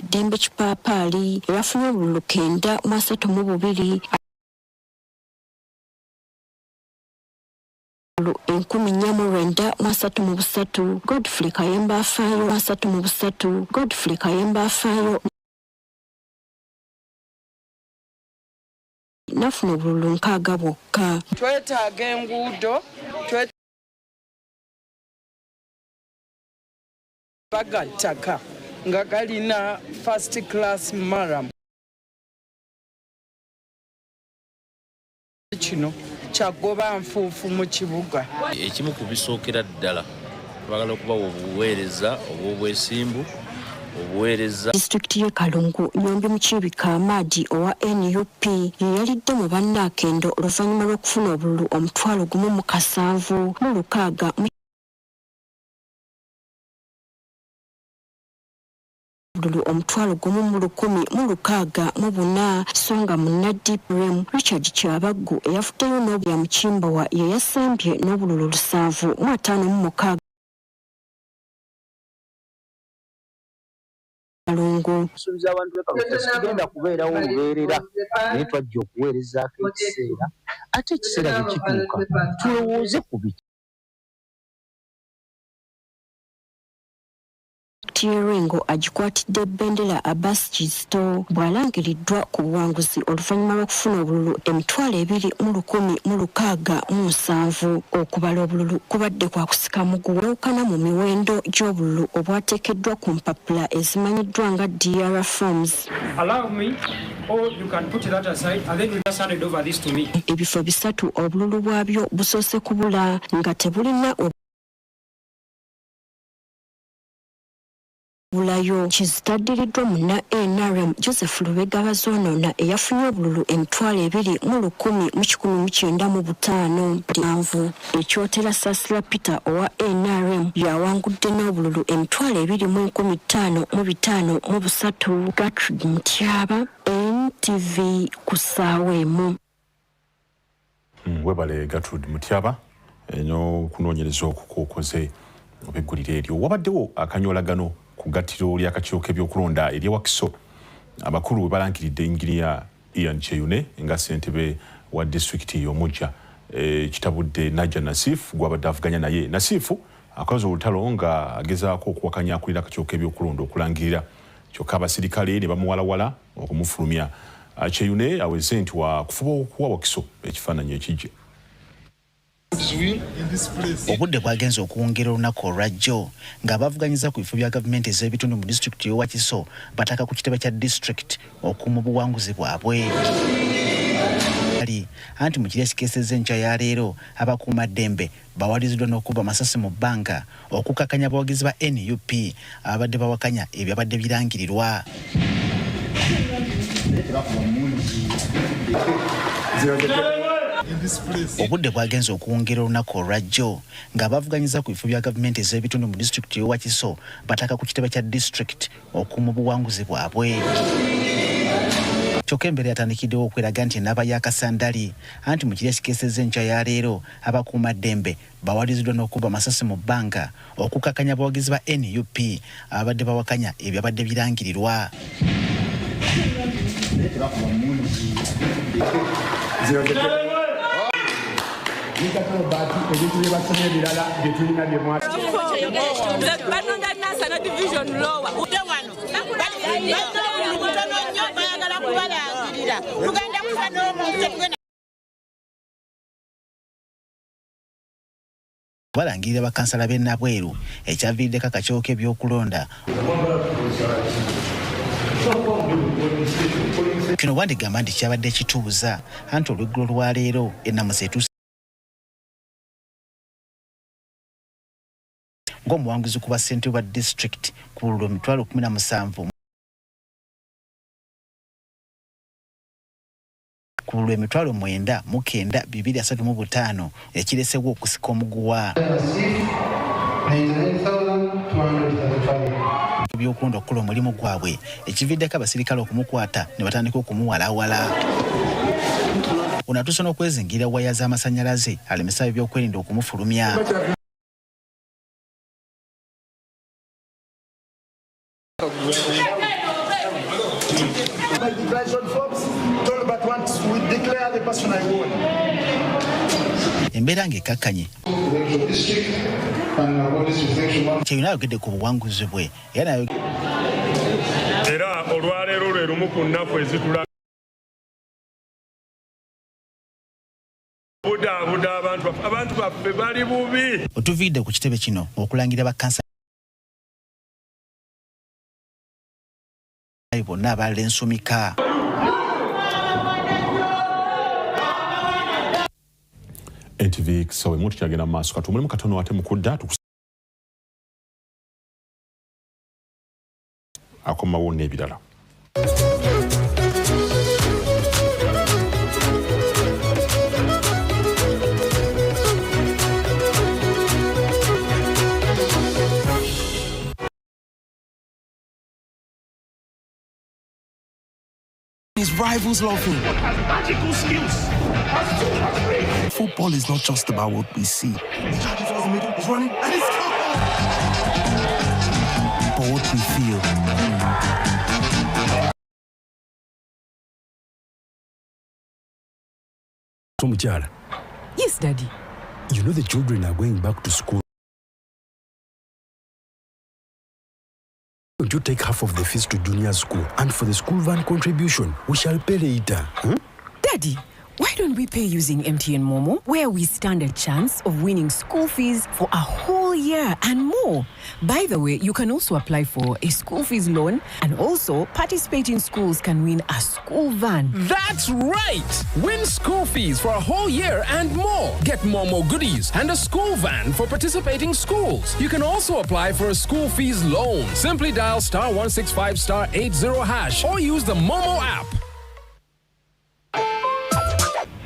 Dembe Kipaapaali yafunye obululu 932 1433 Godfrey Kayemba afaayo 33 Godfrey Kayemba afaayo nafuna obululu 6 bwokka. Twetaaga enguudo bagattaka nga galina first class maram. Kino kyagoba nfuufu mu kibuga. Ekimu ku bisookera ddala twagala okubawa obuweereza obw'obwesimbu obuweereza. Disitulikiti y'e Kalungu Nyombi Mukiibika Amadi owa NUP yeyalidde mu bannaakendo oluvannyuma lw'okufuna obululu 17,600 bululu 11,604 songa munna Deep Rem Richard Kyabaggu eyafuddeyo n'obya Mukimbowa ye yasembye n'obululu 756 Kalungu. Subiza abantu bekagenda kubeerawo olubeerera naye twajja okuweerezaako ekiseera ate ekiseera tekituuka tulowooze ku biki. Tierengo agikwatidde bendera Abbas Kizito bw'alangiriddwa ku buwanguzi oluvannyuma lw'okufuna obululu 2,167. Okubala obululu kubadde kwa kusika muguwewukana mu miwendo gy'obululu obwateekeddwa ku mpapula ezimanyiddwa nga DR forms. Allow me, or you can put that aside and then you just hand it over this to me. Ebifo bisatu obululu bwabyo busoose kubula nga tebulina bulayo. Kizitaddiriddwa munna NRM Joseph Lubega Bazoonona eyafunye obululu 2,119,500. Ekyotera Sasila Peter owa NRM yawangudde n'obululu 2,15,503. Gertrude Mutyaba, NTV Kusaaweemu. Webale Gertrude Mutyaba eno kunoonyereza okukoze obeggulire eryo. Wabaddewo akanyolagano ku gattiro ly'akakiiko k'ebyokulonda ery'Ewakiso. Abakulu balangiridde Engineer Ian Cheyune nga ssentebe wa disitulikiti y'Omujja kitabudde Najja Nasifu gw'abadde avuganya naye. Nasifu akoze olutalo nga agezaako okuwakanya akulira akakiiko k'ebyokulonda okulangirira, kyokka abasirikale ne bamuwalawala okumufulumya. Cheyune aweze nti wa kufuba okuwa Wakiso ekifaananyi ekijja. Obudde bwagenze okuwongera olunaku olwajjo ng'abavuganyiza ku bifo bya gavumenti ez'ebitundu mu disitulikiti y'Ewakiso bataka ku kitebe kya disitulikiti okuuma obuwanguzi bwabwe. Anti mu kiri ekikeesezza enkya ya leero abakuumaddembe bawaliziddwa n'okuba amasasi mu bbanga okukakanya abawagizi ba NUP abadde bawakanya ebyabadde birangirirwa. Obudde bwagenze okuwongera olunaku olwajjo ng'abavuganyiza ku bifo bya gavumenti ez'ebitundu mu disitulikiti y'Ewakiso bataka ku kitebe kya disitulikiti okuuma obuwanguzi bwabwe. Kyokka embeera yatandikiddewo okweraga nti ennaaba ya Kasandali anti mu kiri ekikeesezza enkya ya leero abakuumaddembe bawaliziddwa n'okuba amasasi mu bbanga okukakanya abawagizi ba NUP abadde bawakanya ebyabadde birangirirwa. Balangirira bakansala b'e Nabweru ekyaviiriddeko akakiiko k'ebyokulonda. Kino wandigamba nti kyabadde kituuza anti olweggulo lwa leero ennamusa etuuse ng'omuwanguzi ku bassentebe ba disitulikiti ku bululu 17,000 ku bululu 9,935 ekiresewo okusika omuguwa. Ebyokulonda okukola omulimu gwabwe ekividdeko abasirikale okumukwata ne batandika okumuwalawala. Ono atuuse n'okwezingira waya z'amasannyalaze alemesa ebyokwerinda okumufulumya. My declaration forms told but once we declare the person I won. Embeera ng'ekkakkanye kyeyina ayogedde ku buwanguzi bwe era olwaleero lwe lumu ku nnaku ezitula budaabuda abantu baffe bali bubi. Otuviidde ku kitebe kino okulangira bakkansa bonna abalala ensumika. NTV kisawe muntu kyagenda mu maaso kati mulimu katono ate mukudda akomawo n'ebirala. His rivals love him. Has magical skills. Football is not just about what we see. He's running and he's but what we feel. Tomuchala. Yes, Daddy. You know the children are going back to school. Don't you take half of the fees to junior school, and for the school van contribution, we shall pay later. Daddy, why don't we pay using MTN Momo, where we stand a chance of winning school fees for a whole year and more? By the way, you can also apply for a school fees loan, and also participating schools can win a school van. That's right! Win school fees for a whole year and more. Get Momo goodies and a school van for participating schools. You can also apply for a school fees loan. Simply dial *165*80# or use the Momo app.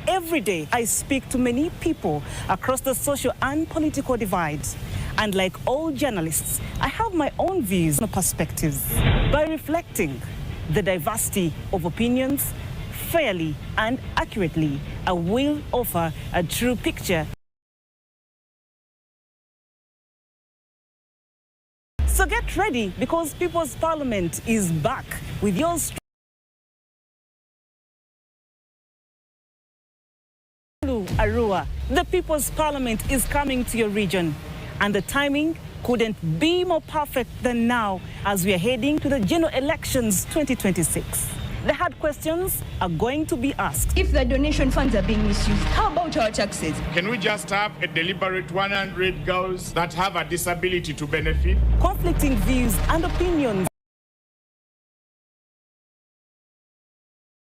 Every day, I speak to many people across the social and political divides. And like all journalists, I have my own views and perspectives. By reflecting the diversity of opinions fairly and accurately, I will offer a true picture. So get ready, because People's Parliament is back with yours. Arua, the People's Parliament is coming to your region, and the timing couldn't be more perfect than now as we are heading to the general elections 2026. The hard questions are going to be asked. If the donation funds are being misused, how about our taxes? Can we just have a deliberate 100 girls that have a disability to benefit? Conflicting views and opinions.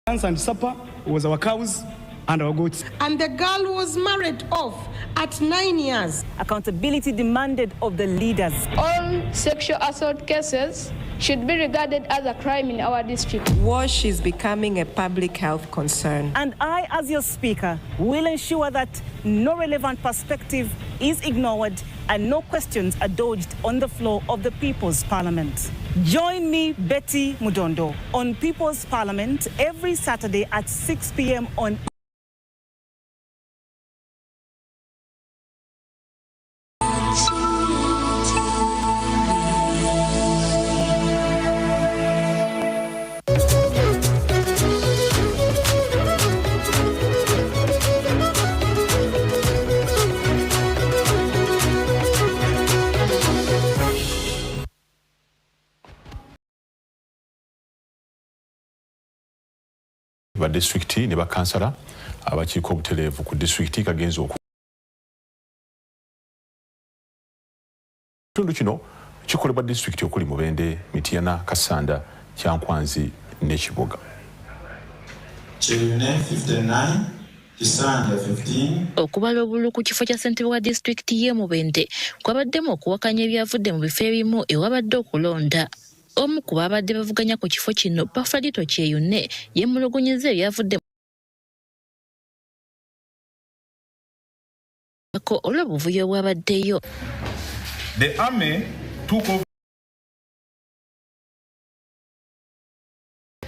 And supper was our cows and our goats. And the girl was married off at 9 years. Accountability demanded of the leaders. All sexual assault cases should be regarded as a crime in our district. WASH is becoming a public health concern. And I, as your speaker, will ensure that no relevant perspective is ignored and no questions are dodged on the floor of the People's Parliament. Join me, Betty Mudondo, on People's Parliament every Saturday at 6 p.m. on ba district ne bakansala abakiiko obutereevu ku district kagenzo kitundu kino kikolebwa district okuli Mubende, Mityana, Kasanda, Kyankwanzi ne Kiboga. Kyerune 59, Kisanda 15. Okubala obululu ku kifo kya ssentebe wa district y'e Mubende kwabaddemu okuwakanya ebyavudde mu bifo ebimu ewabadde okulonda. Omu ku babadde bavuganya ku kifo kino Bafalito Kyeyune yemulugunyiza ebyavudde ko olw'obuvuyo bwabaddeyo. The army took over.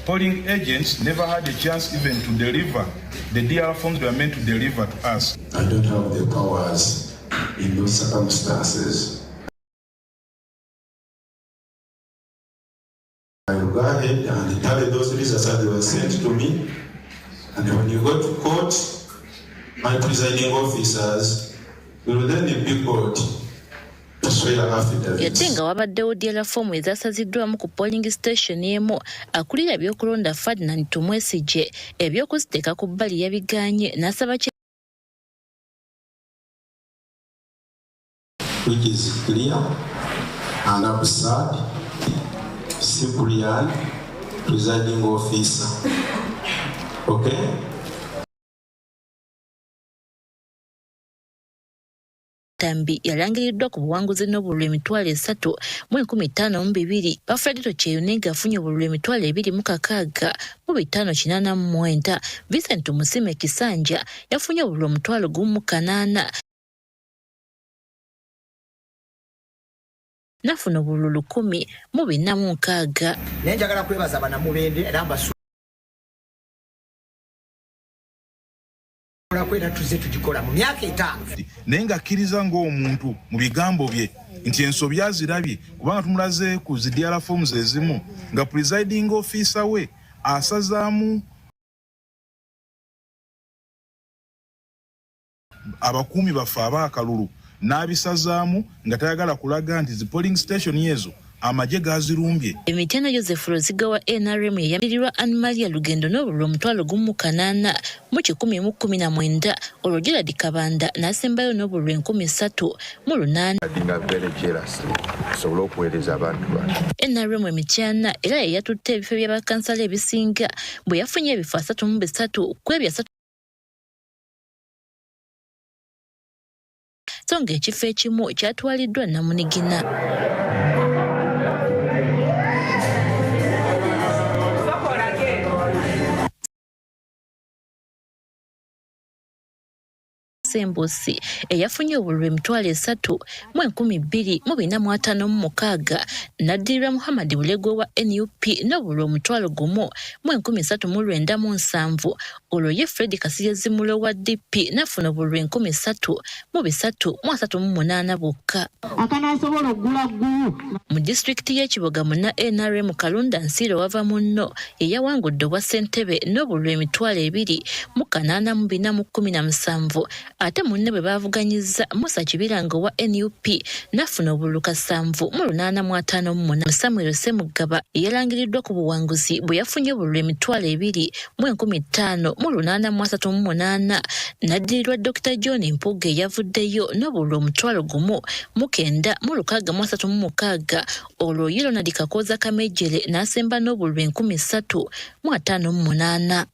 Polling agents never had a chance even to deliver the DR forms they were meant to deliver to us. I don't have the powers in those circumstances. I regard ahead and tally those results as they were sent to me. And when you go to court, my presiding officers will then be called to swear affidavits. Yadde nga wabaddewo diala fomu ezasaziddwamu ku polling station emu, akulira ebyokulonda Ferdinand Tumwesije ebyokuziteeka ku bbali yabigaanye n'asaba which is clear and absurd. Cyprian, presiding officer. Okay? Tambi yalangiriddwa ku buwanguzi n'obululu emitwalo 3,152. Bafredito Kyeyunenga afunye obululu emitwalo 2,589. Vincent Musime Kisanja yafunye obululu omutwalo 1,800. Nafuna obululu 10,406. Nenjagala kwebaza banamubende era mbasula kwera tuze tugikola mu myaka 5. Naye ng'akkiriza ng'omuntu mu bigambo bye nti ensobi azirabye kubanga tumulaze ku zi diala forms ezimu nga presiding officer we asazaamu abakuumi baffe ab'akalulu n'abisazaamu nga tayagala kulaga nti zi polling station yezo amaje gazirumbye. Emitenda Joseph Roziga wa NRM yayamirirwa Anmalia Lugendo n'obululu omutwalo 1,800 mu 2019. Olwo Gerard Kabanda n'asembayo n'obululu 3,000 NRM emityana era yatutte ebifo by'abakansala ebisinga bwe yafunye ebifo 33 kwebya 3. Songa ekifo ekimu kyatwaliddwa Namunigina. Sembosi eyafunye obululu emitwalo 3,256. Nadirwa Muhammad Bulegwe wa NUP n'obululu omutwalo 1,397. Olwo ye Fred Kasirye Zimulo wa DP nafuna obululu 3,338 bwokka. Akanasobola okugula ggulu. Mu disitulikiti y'Ekiboga muna NRM Kalunda Nsiro wava munno yeyawangudde obwa ssentebe n'obululu emitwalo 2,817. Ate munne bwe bavuganyiza Musa Kibirango wa NUP nafuna obululu 7,858. Samuel Semugaba yalangiriddwa ku buwanguzi bwe yafunye obululu emitwalo 2,1538. Naddirirwa Dr. John Mpuge yavuddeyo n'obululu omutwalo 1,936. Olwo Ronald Kakoza Kamejere n'asemba n'obululu 3,508.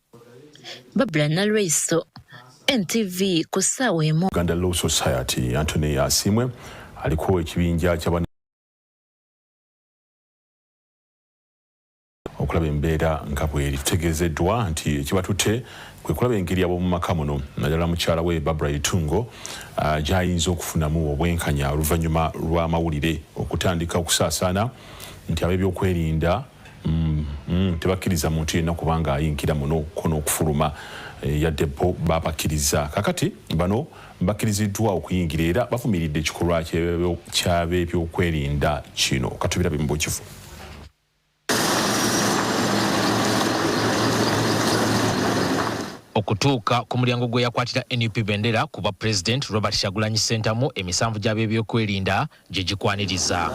Babula Nalweiso, NTV kusaawa emu. Uganda Law Society Anthony Asimwe alikuwa ekibinja ky'abana okulaba embeera nga bweri. Tutegeezeddwa nti ekibatutte kwe kulaba engeri ab'omu maka muno naddala mukyala we Barbara Itungo gy'ayinza okufunamu obwenkanya oluvannyuma lw'amawulire okutandika okusaasaana nti ab'ebyokwerinda tebakkiriza muntu yenna kubanga ayinkira muno kono okufuluma yadde bo babakkiriza. Kakati bano bakkiriziddwa okuyingira era bafumiridde ekikolwa ky'ab'ebyokwerinda kino. Katubirabe mu bukifu. Okutuuka ku mulyango gwe yakwatira NUP bendera kuba President Robert Kyagulanyi Ssentamu emisanvu gy'ab'ebyokwerinda gye gikwaniriza.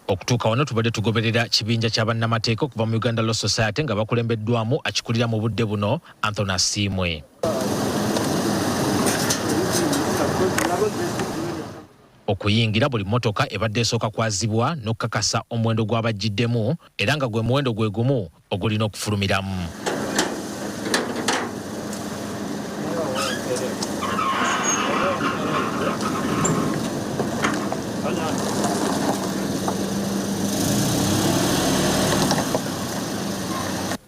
Okutuuka wano tubadde tugoberera kibinja kya bannamateeka okuva mu Uganda Law Society nga bakulembeddwamu akikulira mu budde buno Anthony Asimwe. Okuyingira buli mmotoka ebadde esooka kwazibwa n'okukakasa omuwendo gw'abajjiddemu era nga gwe muwendo gwe gumu ogulina okufulumiramu.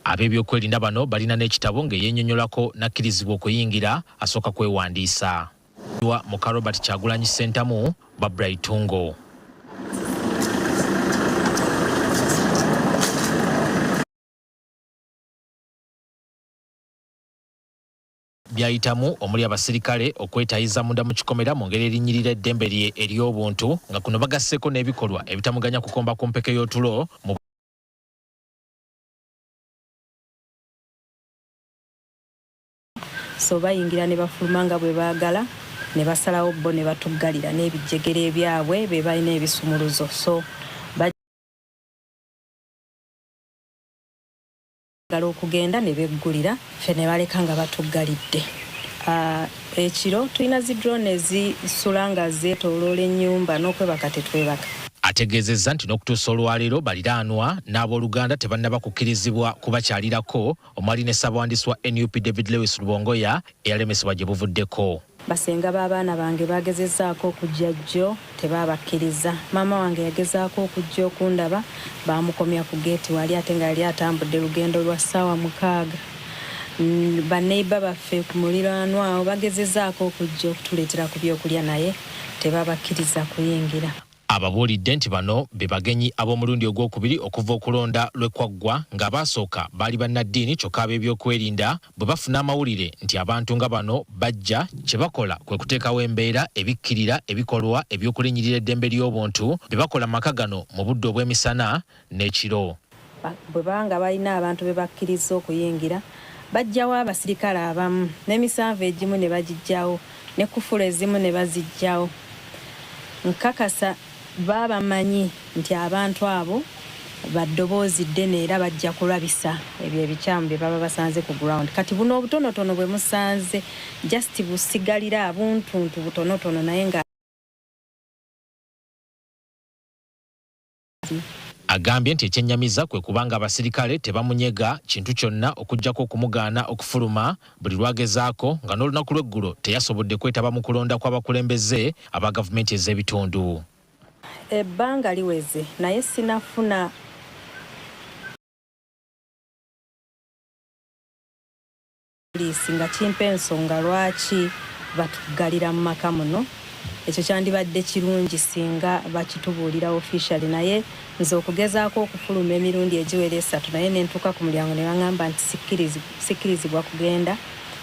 Ab'ebyokwerinda bano balina n'ekitabo ng'eyennyonnyolako n'akkirizibwa okuyingira asooka kwewandiisa. Muka Robert Kyagulanyi Ssentamu, Barbara Itungo. byayitamu omuli abasirikale okwetayiza munda mu kikomera mu ngeri erinnyirira eddembe lye ery'obuntu nga kuno bagasseeko n'ebikolwa ebitamuganya kukomba ku mpeke y'otulo mu so bayingira ne bafuluma nga bwe baagala ne basalawo bo ne batuggalira n'ebijjegere byabwe be balina ebisumuluzo so bagala okugenda ne beggulira ffe ne baleka nga batuggalidde. Ekiro tulina zi drone ezisula nga zeetooloola ennyumba n'okwebaka tetwebaka. Ategeezezza nti n'okutuusa olwaleero baliraanwa n'abooluganda tebannaba kukkirizibwa kubakyalirako omwali ne ssaabawandiisi wa NUP David Lewis Lubongoya eyalemesebwa gye buvuddeko. Basenga b'abaana bange bagezezzaako okujja jjo tebabakkiriza. Maama wange yagezaako okujja okundaba baamukomya ku geeti wali ate nga yali atambudde lugendo lwa ssaawa 6. Baneiba baffe ku muliraanwa awo bagezezzaako okujja okutuleetera ku byokulya naye tebabakkiriza kuyingira. Ababuulidde nti bano be bagenyi ab'omulundi ogwokubiri okuva okulonda lw'ekwaggwa ng'abaasooka baali bannaddiini kyokka ab'ebyokwerinda bwe bafuna amawulire nti abantu nga bano bajja kye bakola kwe kuteekawo embeera ebikkirira ebikolwa eby'okulinnyirira eddembe ly'obuntu bye bakola mu maka gano mu budde obw'emisana n'ekiro. Bwe banga balina abantu be bakkiriza okuyingira bajjawo abasirikale abamu n'emisanvu egimu ne bagijjawo ne kufula ezimu ne bazijjawo. Nkakasa babamanyi nti abantu abo baddoboozi ddene era bajja kulabisa ebyo ebikyamu bye baba basanze ku ground. Kati buno obutonotono bwe musanze just busigalira abuntuntu butonotono naye nga agambye nti ekyennyamiza kwe kubanga abasirikale tebamunyega kintu kyonna okuggyako okumugaana okufuluma buli lwagezaako nga n'olunaku lw'eggulo teyasobodde kwetaba mu kulonda kw'abakulembeze aba gavumenti ez'ebitundu. Ebbanga liweze naye sinafuna poliisi nga kimpa ensonga lwaki batuggalira mu maka muno. Ekyo kyandibadde kirungi singa bakitubuulira officially naye nze okugezaako okufuluma emirundi egiwera 3 naye nentuuka ku mulyango ne baŋŋamba nti sikkirizibwa kugenda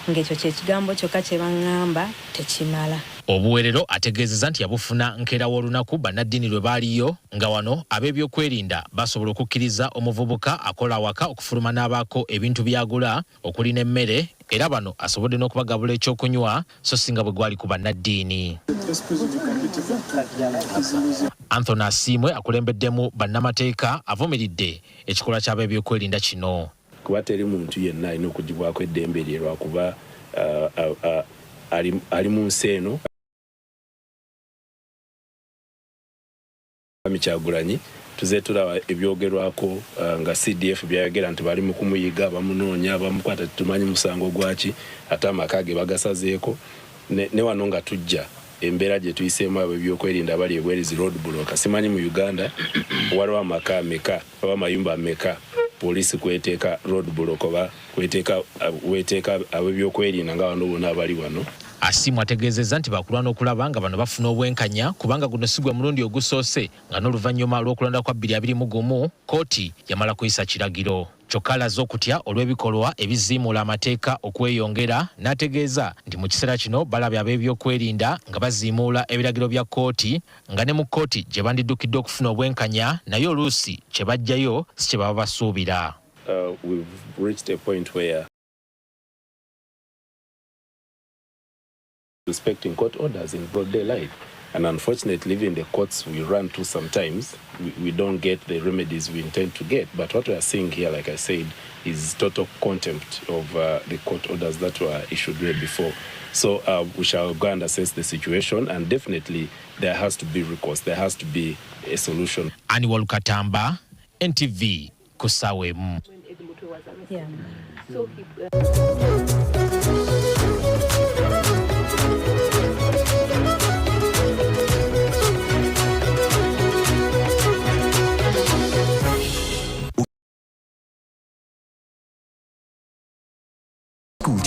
ng'ekyo kye kigambo kyokka kye baŋŋamba tekimala. Obuweerero ategeezezza nti yabufuna nkeera w'olunaku bannaddiini lwe baaliyo nga wano ab'ebyokwerinda basobola okukkiriza omuvubuka akola awaka okufuluma n'abaako ebintu byagula okuli n'emmere era bano asobodde n'okubagabula ekyokunywa so singa bwe gwali ku bannaddiini. Anthony Asiimwe akulembeddemu bannamateeka avumiridde ekikolwa ky'ab'ebyokwerinda kino. Kuba teri muntu yenna alina okugibwako eddembe lye lwakuba ali mu nsi eno Kyagulanyi tuze tulaba ebyogerwako nga CDF byayogera nti bali mu kumuyiga bamunoonya bamukwata tumanyi musango gwaki ate amaka ge bagasazeeko ne wano nga tujja embeera gye tuyiseemu abo ebyokwerinda bali ebwerizi road block simanyi mu Uganda waliwo amaka meka oba amayumba meka poliisi kweteeka road block oba weteeka abo ebyokwerinda nga wano bonna abali wano. Asiimwe ategeezezza nti bakulwana okulaba nga bano bafuna obwenkanya kubanga guno si gwe mulundi ogusoose nga n'oluvannyuma lw'okulonda kwa 2021 kkooti yamala kuyisa kiragiro. Kyokka alaze okutya olw'ebikolwa ebiziimula amateeka okweyongera n'ategeeza nti mu kiseera kino balabye ab'ebyokwerinda nga baziimuula ebiragiro bya kkooti nga ne mu kkooti gye bandiddukidde okufuna obwenkanya naye oluusi kye bajjayo si kye baba basuubira. We've reached a point where respecting court orders in broad daylight. And unfortunately, even the courts we run to sometimes, we don't get the remedies we intend to get. But what we are seeing here, like I said, is total contempt of the court orders that were issued way before. So we shall go and assess the situation, and definitely there has to be recourse. There has to be a solution. Annual Katamba, NTV, Kusawemu. Yeah.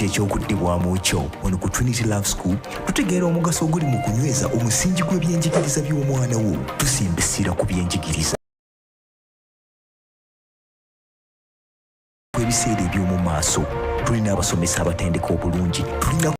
Ekyokuddibwamu kyo ono ku Trinity Love School tutegeera omugaso oguli mu kunyweza omusingi gw'ebyenjigiriza by'omwana wo tusimbisira ku byenjigiriza ebiseera eby'omu maaso. Tulina abasomesa abatendeka obulungi. Tulina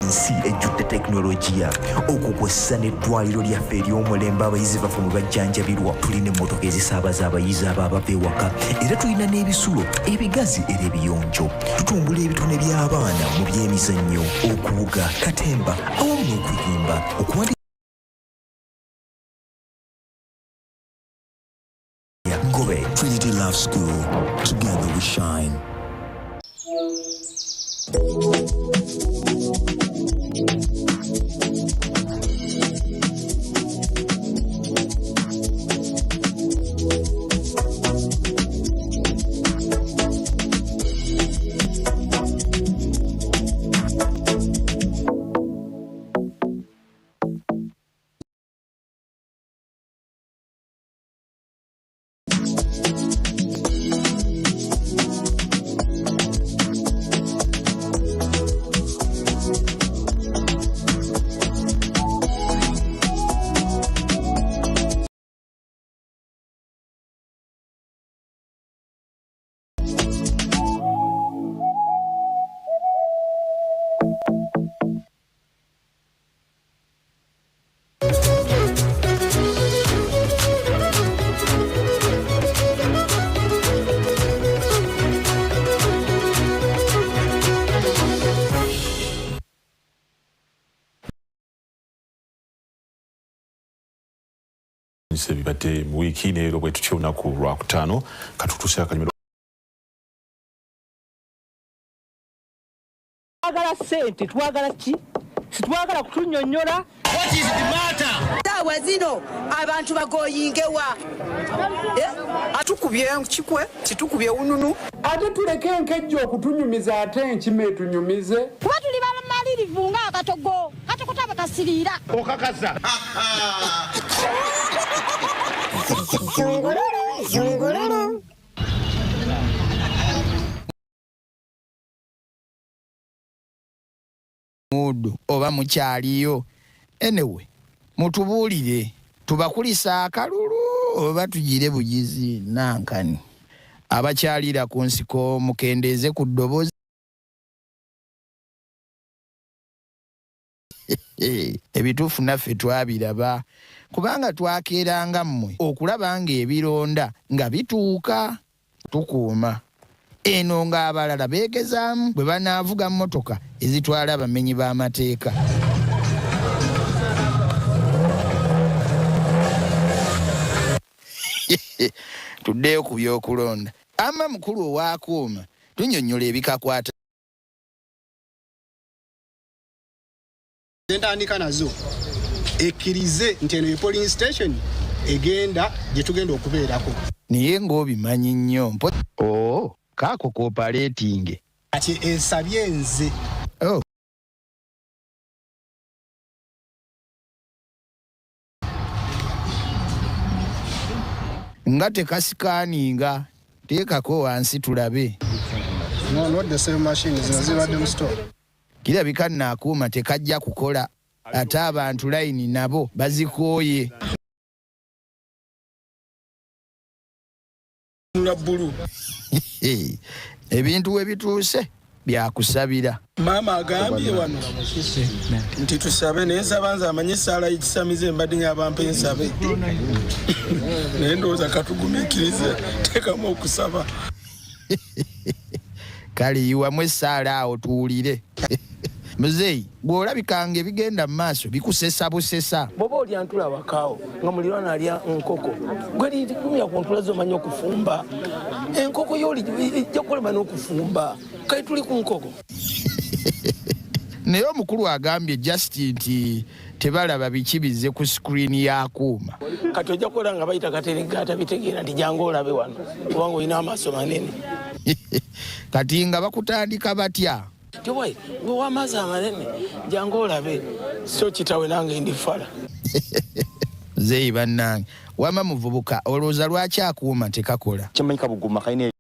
ensi ejjudde tekinologiya okukwesa n'eddwaliro lyaffe ery'omulembe abayizi baffe mwe bajjanjabirwa. Tulina emmotoka ezisaabaza abayizi abo abava ewaka era tulina n'ebisulo ebigazi era ebiyonjo. Tutumbula ebitone by'abaana mu by'emizannyo, okuwuga, katemba awamu n'okuyimba. Gobe Trinity Love School. Together we shine. Bibadde mu wiiki neero bwe tutyo olunaku Lwakutaano katutuuse akanyumiro. Twagala ssente, twagala ki? Situwagala kutunnyonnyola. What is the matter? Taawa zino abantu bagoyingewa. Atukubye kikwe, kitukubye ununu. Ate tuleke enkejjo okutunyumiza ate enkima etunyumize. Kuba tuli bamalirivu ng'akatogo. Katokota bakasiriira. Okakasa. Zungululu. Mudu oba mukyaliyo. Anyway, mutubuulire tubakulisa akalulu oba tugire bugizi nankani. Abakyalira ku nsiko mukendeeze ku ddoboozi. Ebituufu naffe twabiraba kubanga twakeeranga mmwe okulaba ng'ebironda nga bituuka tukuuma. Eno ng'abalala beegezaamu bwe banaavuga mmotoka ezitwala abamenyi b'amateeka. Tuddeyo ku by'okulonda. Amma mukulu ow'akuuma tunnyonnyola ebikakwata. Entandika nazo ekkirize nti eno polling station egenda gye tugenda okubeerako. Naye ng'obimanyi nnyo. Kaako cooperating. Ati esabye nze. Nga tekasikaaninga teekako wansi tulabe. No, not the same machine zibadde mu store. Kirabika Naakuuma tekajja kukola ate abantu layini nabo bazikooye. Ebintu we bituuse byakusabira. Maama agambye wano nti tusabe naye nsaba nze amanyi essaala ekisamize mbadde ng'abampa ensabe. Naye ndowooza katugumiikirize teekamu okusaba. Kale yiwamu essaala awo tuwulire. Muzeeyi bw'olabikanga ebigenda mu maaso bikusesa busesa. Bw'oba olya ntula wakaawo nga muliraano alya nkoko gwe likumya ku ntula z'omanyi okufumba. Enkoko yo lijja kukolema n'okufumba. Kale tuli ku nkoko. Naye omukulu agambye Justin nti tebalaba biki bizze ku sikuriini y'akuuma. Kati ojja kukola nga bayita katereggaata bitegeera nti jangu olabe wano kubanga olina amaaso manene. Kati nga bakutandika batya? Tiwe w'amaaso amanene jangu olabe so kitawe nange ndifala. Zeeyi bannange wama muvubuka olowooza lwaki akuuma tekakola? Kimanyika buguma kayine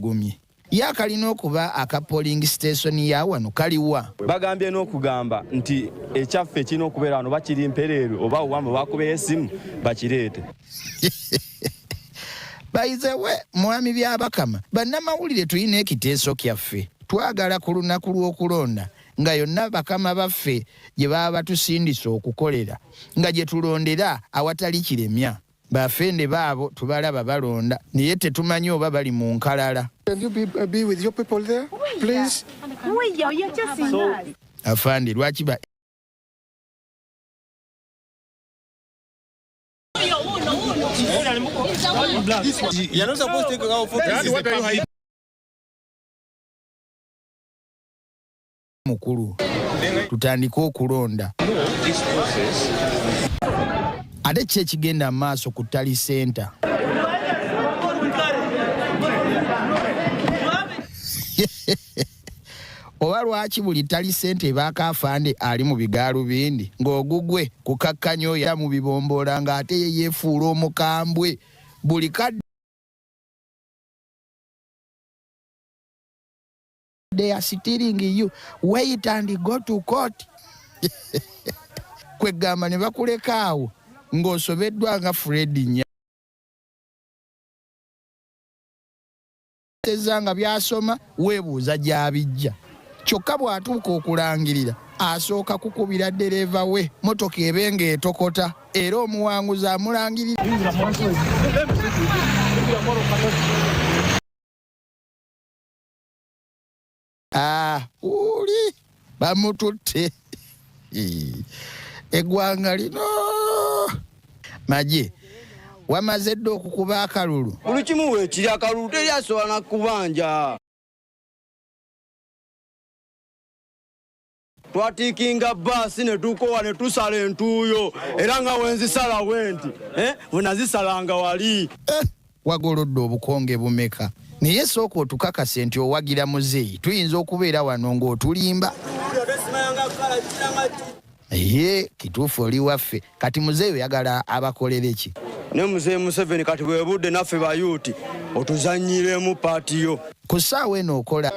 gumye yakalina okuba aka polling station ya wano kaliwa. Bagambye n'okugamba nti ekyaffe kino okubeera wano bakiri mpereero oba wamwe bakuba esimu bakireete. Bayizewe mwami byabakama bannamawulire tulina ekiteeso kyaffe twagala ku lunaku lw'okulonda nga yonna bakama baffe gye baba batusindisa okukolera nga gye tulondera awatali kiremya bafende baabo tubalaba balonda naye tetumanyi oba bali mu nkalala. Can you be with your people there, please? Afande lwaki ba You're not supposed to take out photos. Mukulu tutandika okulonda ate ki ekigenda maaso ku Tali Center. Oba lwaki buli Tali Center ebaako afande ali mu bigaalo bindi ng'ogugwe kukakkanya oyo mu bibombola ng'ate ye yeefuula omukambwe buli kadde. They are stealing you. Wait and go to court. Kwegamba ne bakuleka awo ng'osobeddwa nga Fred nya. Tezanga byasoma weebuuza gy'abijja. Kyokka bw'atuuka okulangirira asooka kukubira ddereeva we motoka ebenga etokota era omuwanguzi amulangirira. Uli bamututte eggwanga lino maje wamaze dda okukuba akalulu. Buli kimu weekiri akalulu teri asobola kubanja. Twatiikinga bbaasi ne tukowa ne tusala entuuyo era nga wenzisala wenti wenazisalanga wali. Wagolodde obukonge bumeka naye sooka otukakase nti owagira muzeeyi tuyinza okubeera wano ng'otulimba. Kituufu oli waffe kati muzeeyi oyagala abakolere ki? Ne muzeeyi Museveni kati bwe budde naffe bayuuti otuzannyiremu paatiyo. Ku ssaawa eno okola?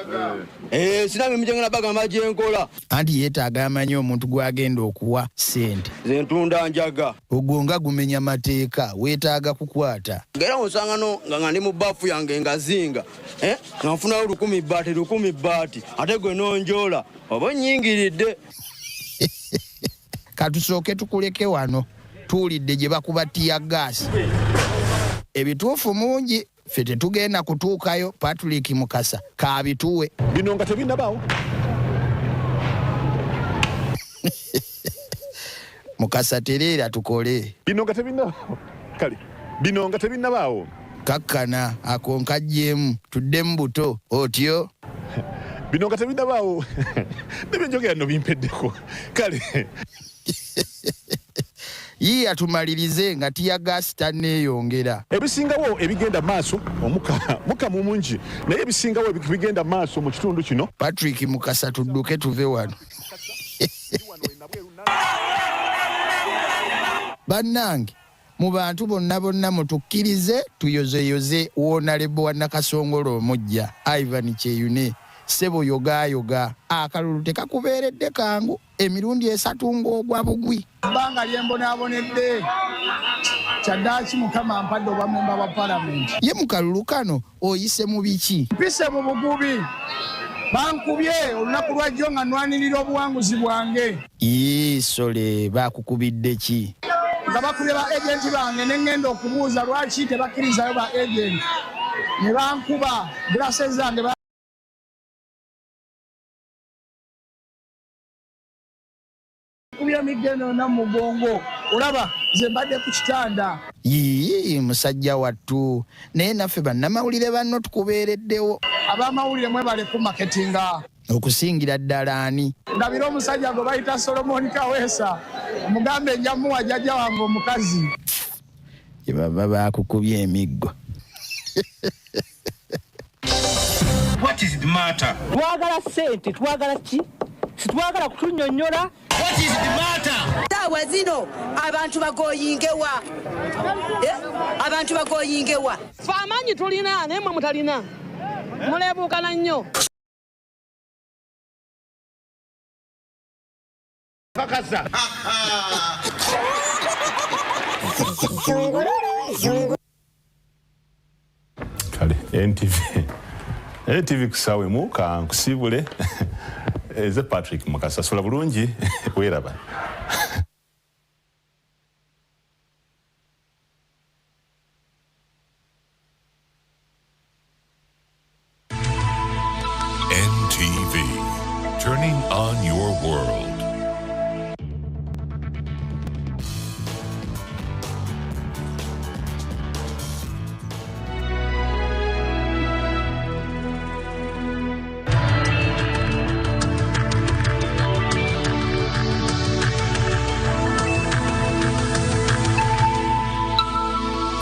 Sinange mujengera bagamba gye nkola. Anti yeetaaga amanyi omuntu gw'agenda okuwa ssente. Nze ntunda njaga. Ogwo nga gumenya mateeka weetaaga kukwata. Ngera osanga nga ndi mu bbafu yange ngazinga nga nfunayo 100 bbaati ate gwe nonjoola oba nnyingiridde. Katusooke tukuleke wano tuwulidde gye bakuba ttiya gaasi. Ebituufu mungi ffe tetugenda kutuukayo. Patrick Mukasa kaabituwe. Bino nga tebinnabaawo. Mukasa tereera tukole. Bino nga tebinnabaawo. Kale bino nga tebinnabaawo. Kakkana ako nkajjeemu tuddemu buto otyo. Bino nga tebinnabaawo. Nebyenjogera nno bimpeddeko. Kale yiya tumalirize nga ttiya gaasi tanneeyongera. Ebisingawo ebigenda maaso muka mungi naye ebisingawo ebigenda maaso mu kitundu kino. Patrick Mukasa tudduke tuve wano. Bannange mu bantu bonna mutukkirize tuyozeyoze Wonalebo wa Nakasongolo omujja Ivan Kyeyune Sebo yoga akalulu tekakubeeredde kangu emirundi 3 ng'ogwa bugwi. Banga lyembonaabonedde kyaddaaki Mukama ampadde obwa memba wa Parliament. Ye mu kalulu kano oyise mu biki? Mpise mu bugubi bankubye olunaku lwajjo nga nwanirira obuwanguzi bwange. Sole bakukubidde ki? Nga bakubye ba agenti bange ne ngenda okubuuza lwaki tebakkirizayo ba agenti ne bankuba glasses zange kubya migeno na mugongo olaba ze mbadde ku kitanda. Musajja wattu naye naffe bannamawulire banno tukubeereddewo. Abamawulire mwebale ku marketinga okusingira ddala ani? Ndabira omusajja gwe bayita Solomon Kaweesa omugambe njamuwa jjajja wange omukazi. Baba bakukubye emiggo. What is the matter? Twagala sente twagala ki? Situwagala kutunyonnyola. What is the matter? Tawa zino abantu bagoyingewa. Abantu bagoyingewa. Fa amanyi tulina naye mwe mutalina. mulebuukana nnyo. Kale NTV kusawe muka nkusibule eze Patrick Makasa sula bulungi weraba. NTV, turning on your world.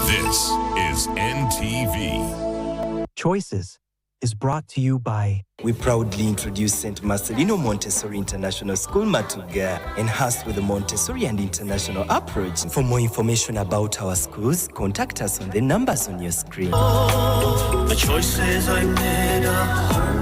This is NTV. Choices is brought to you by... We proudly introduce St. Marcelino Montessori International School, Matuga, enhanced with a Montessori and international approach. For more information about our schools, contact us on the numbers on your screen. The choices I made are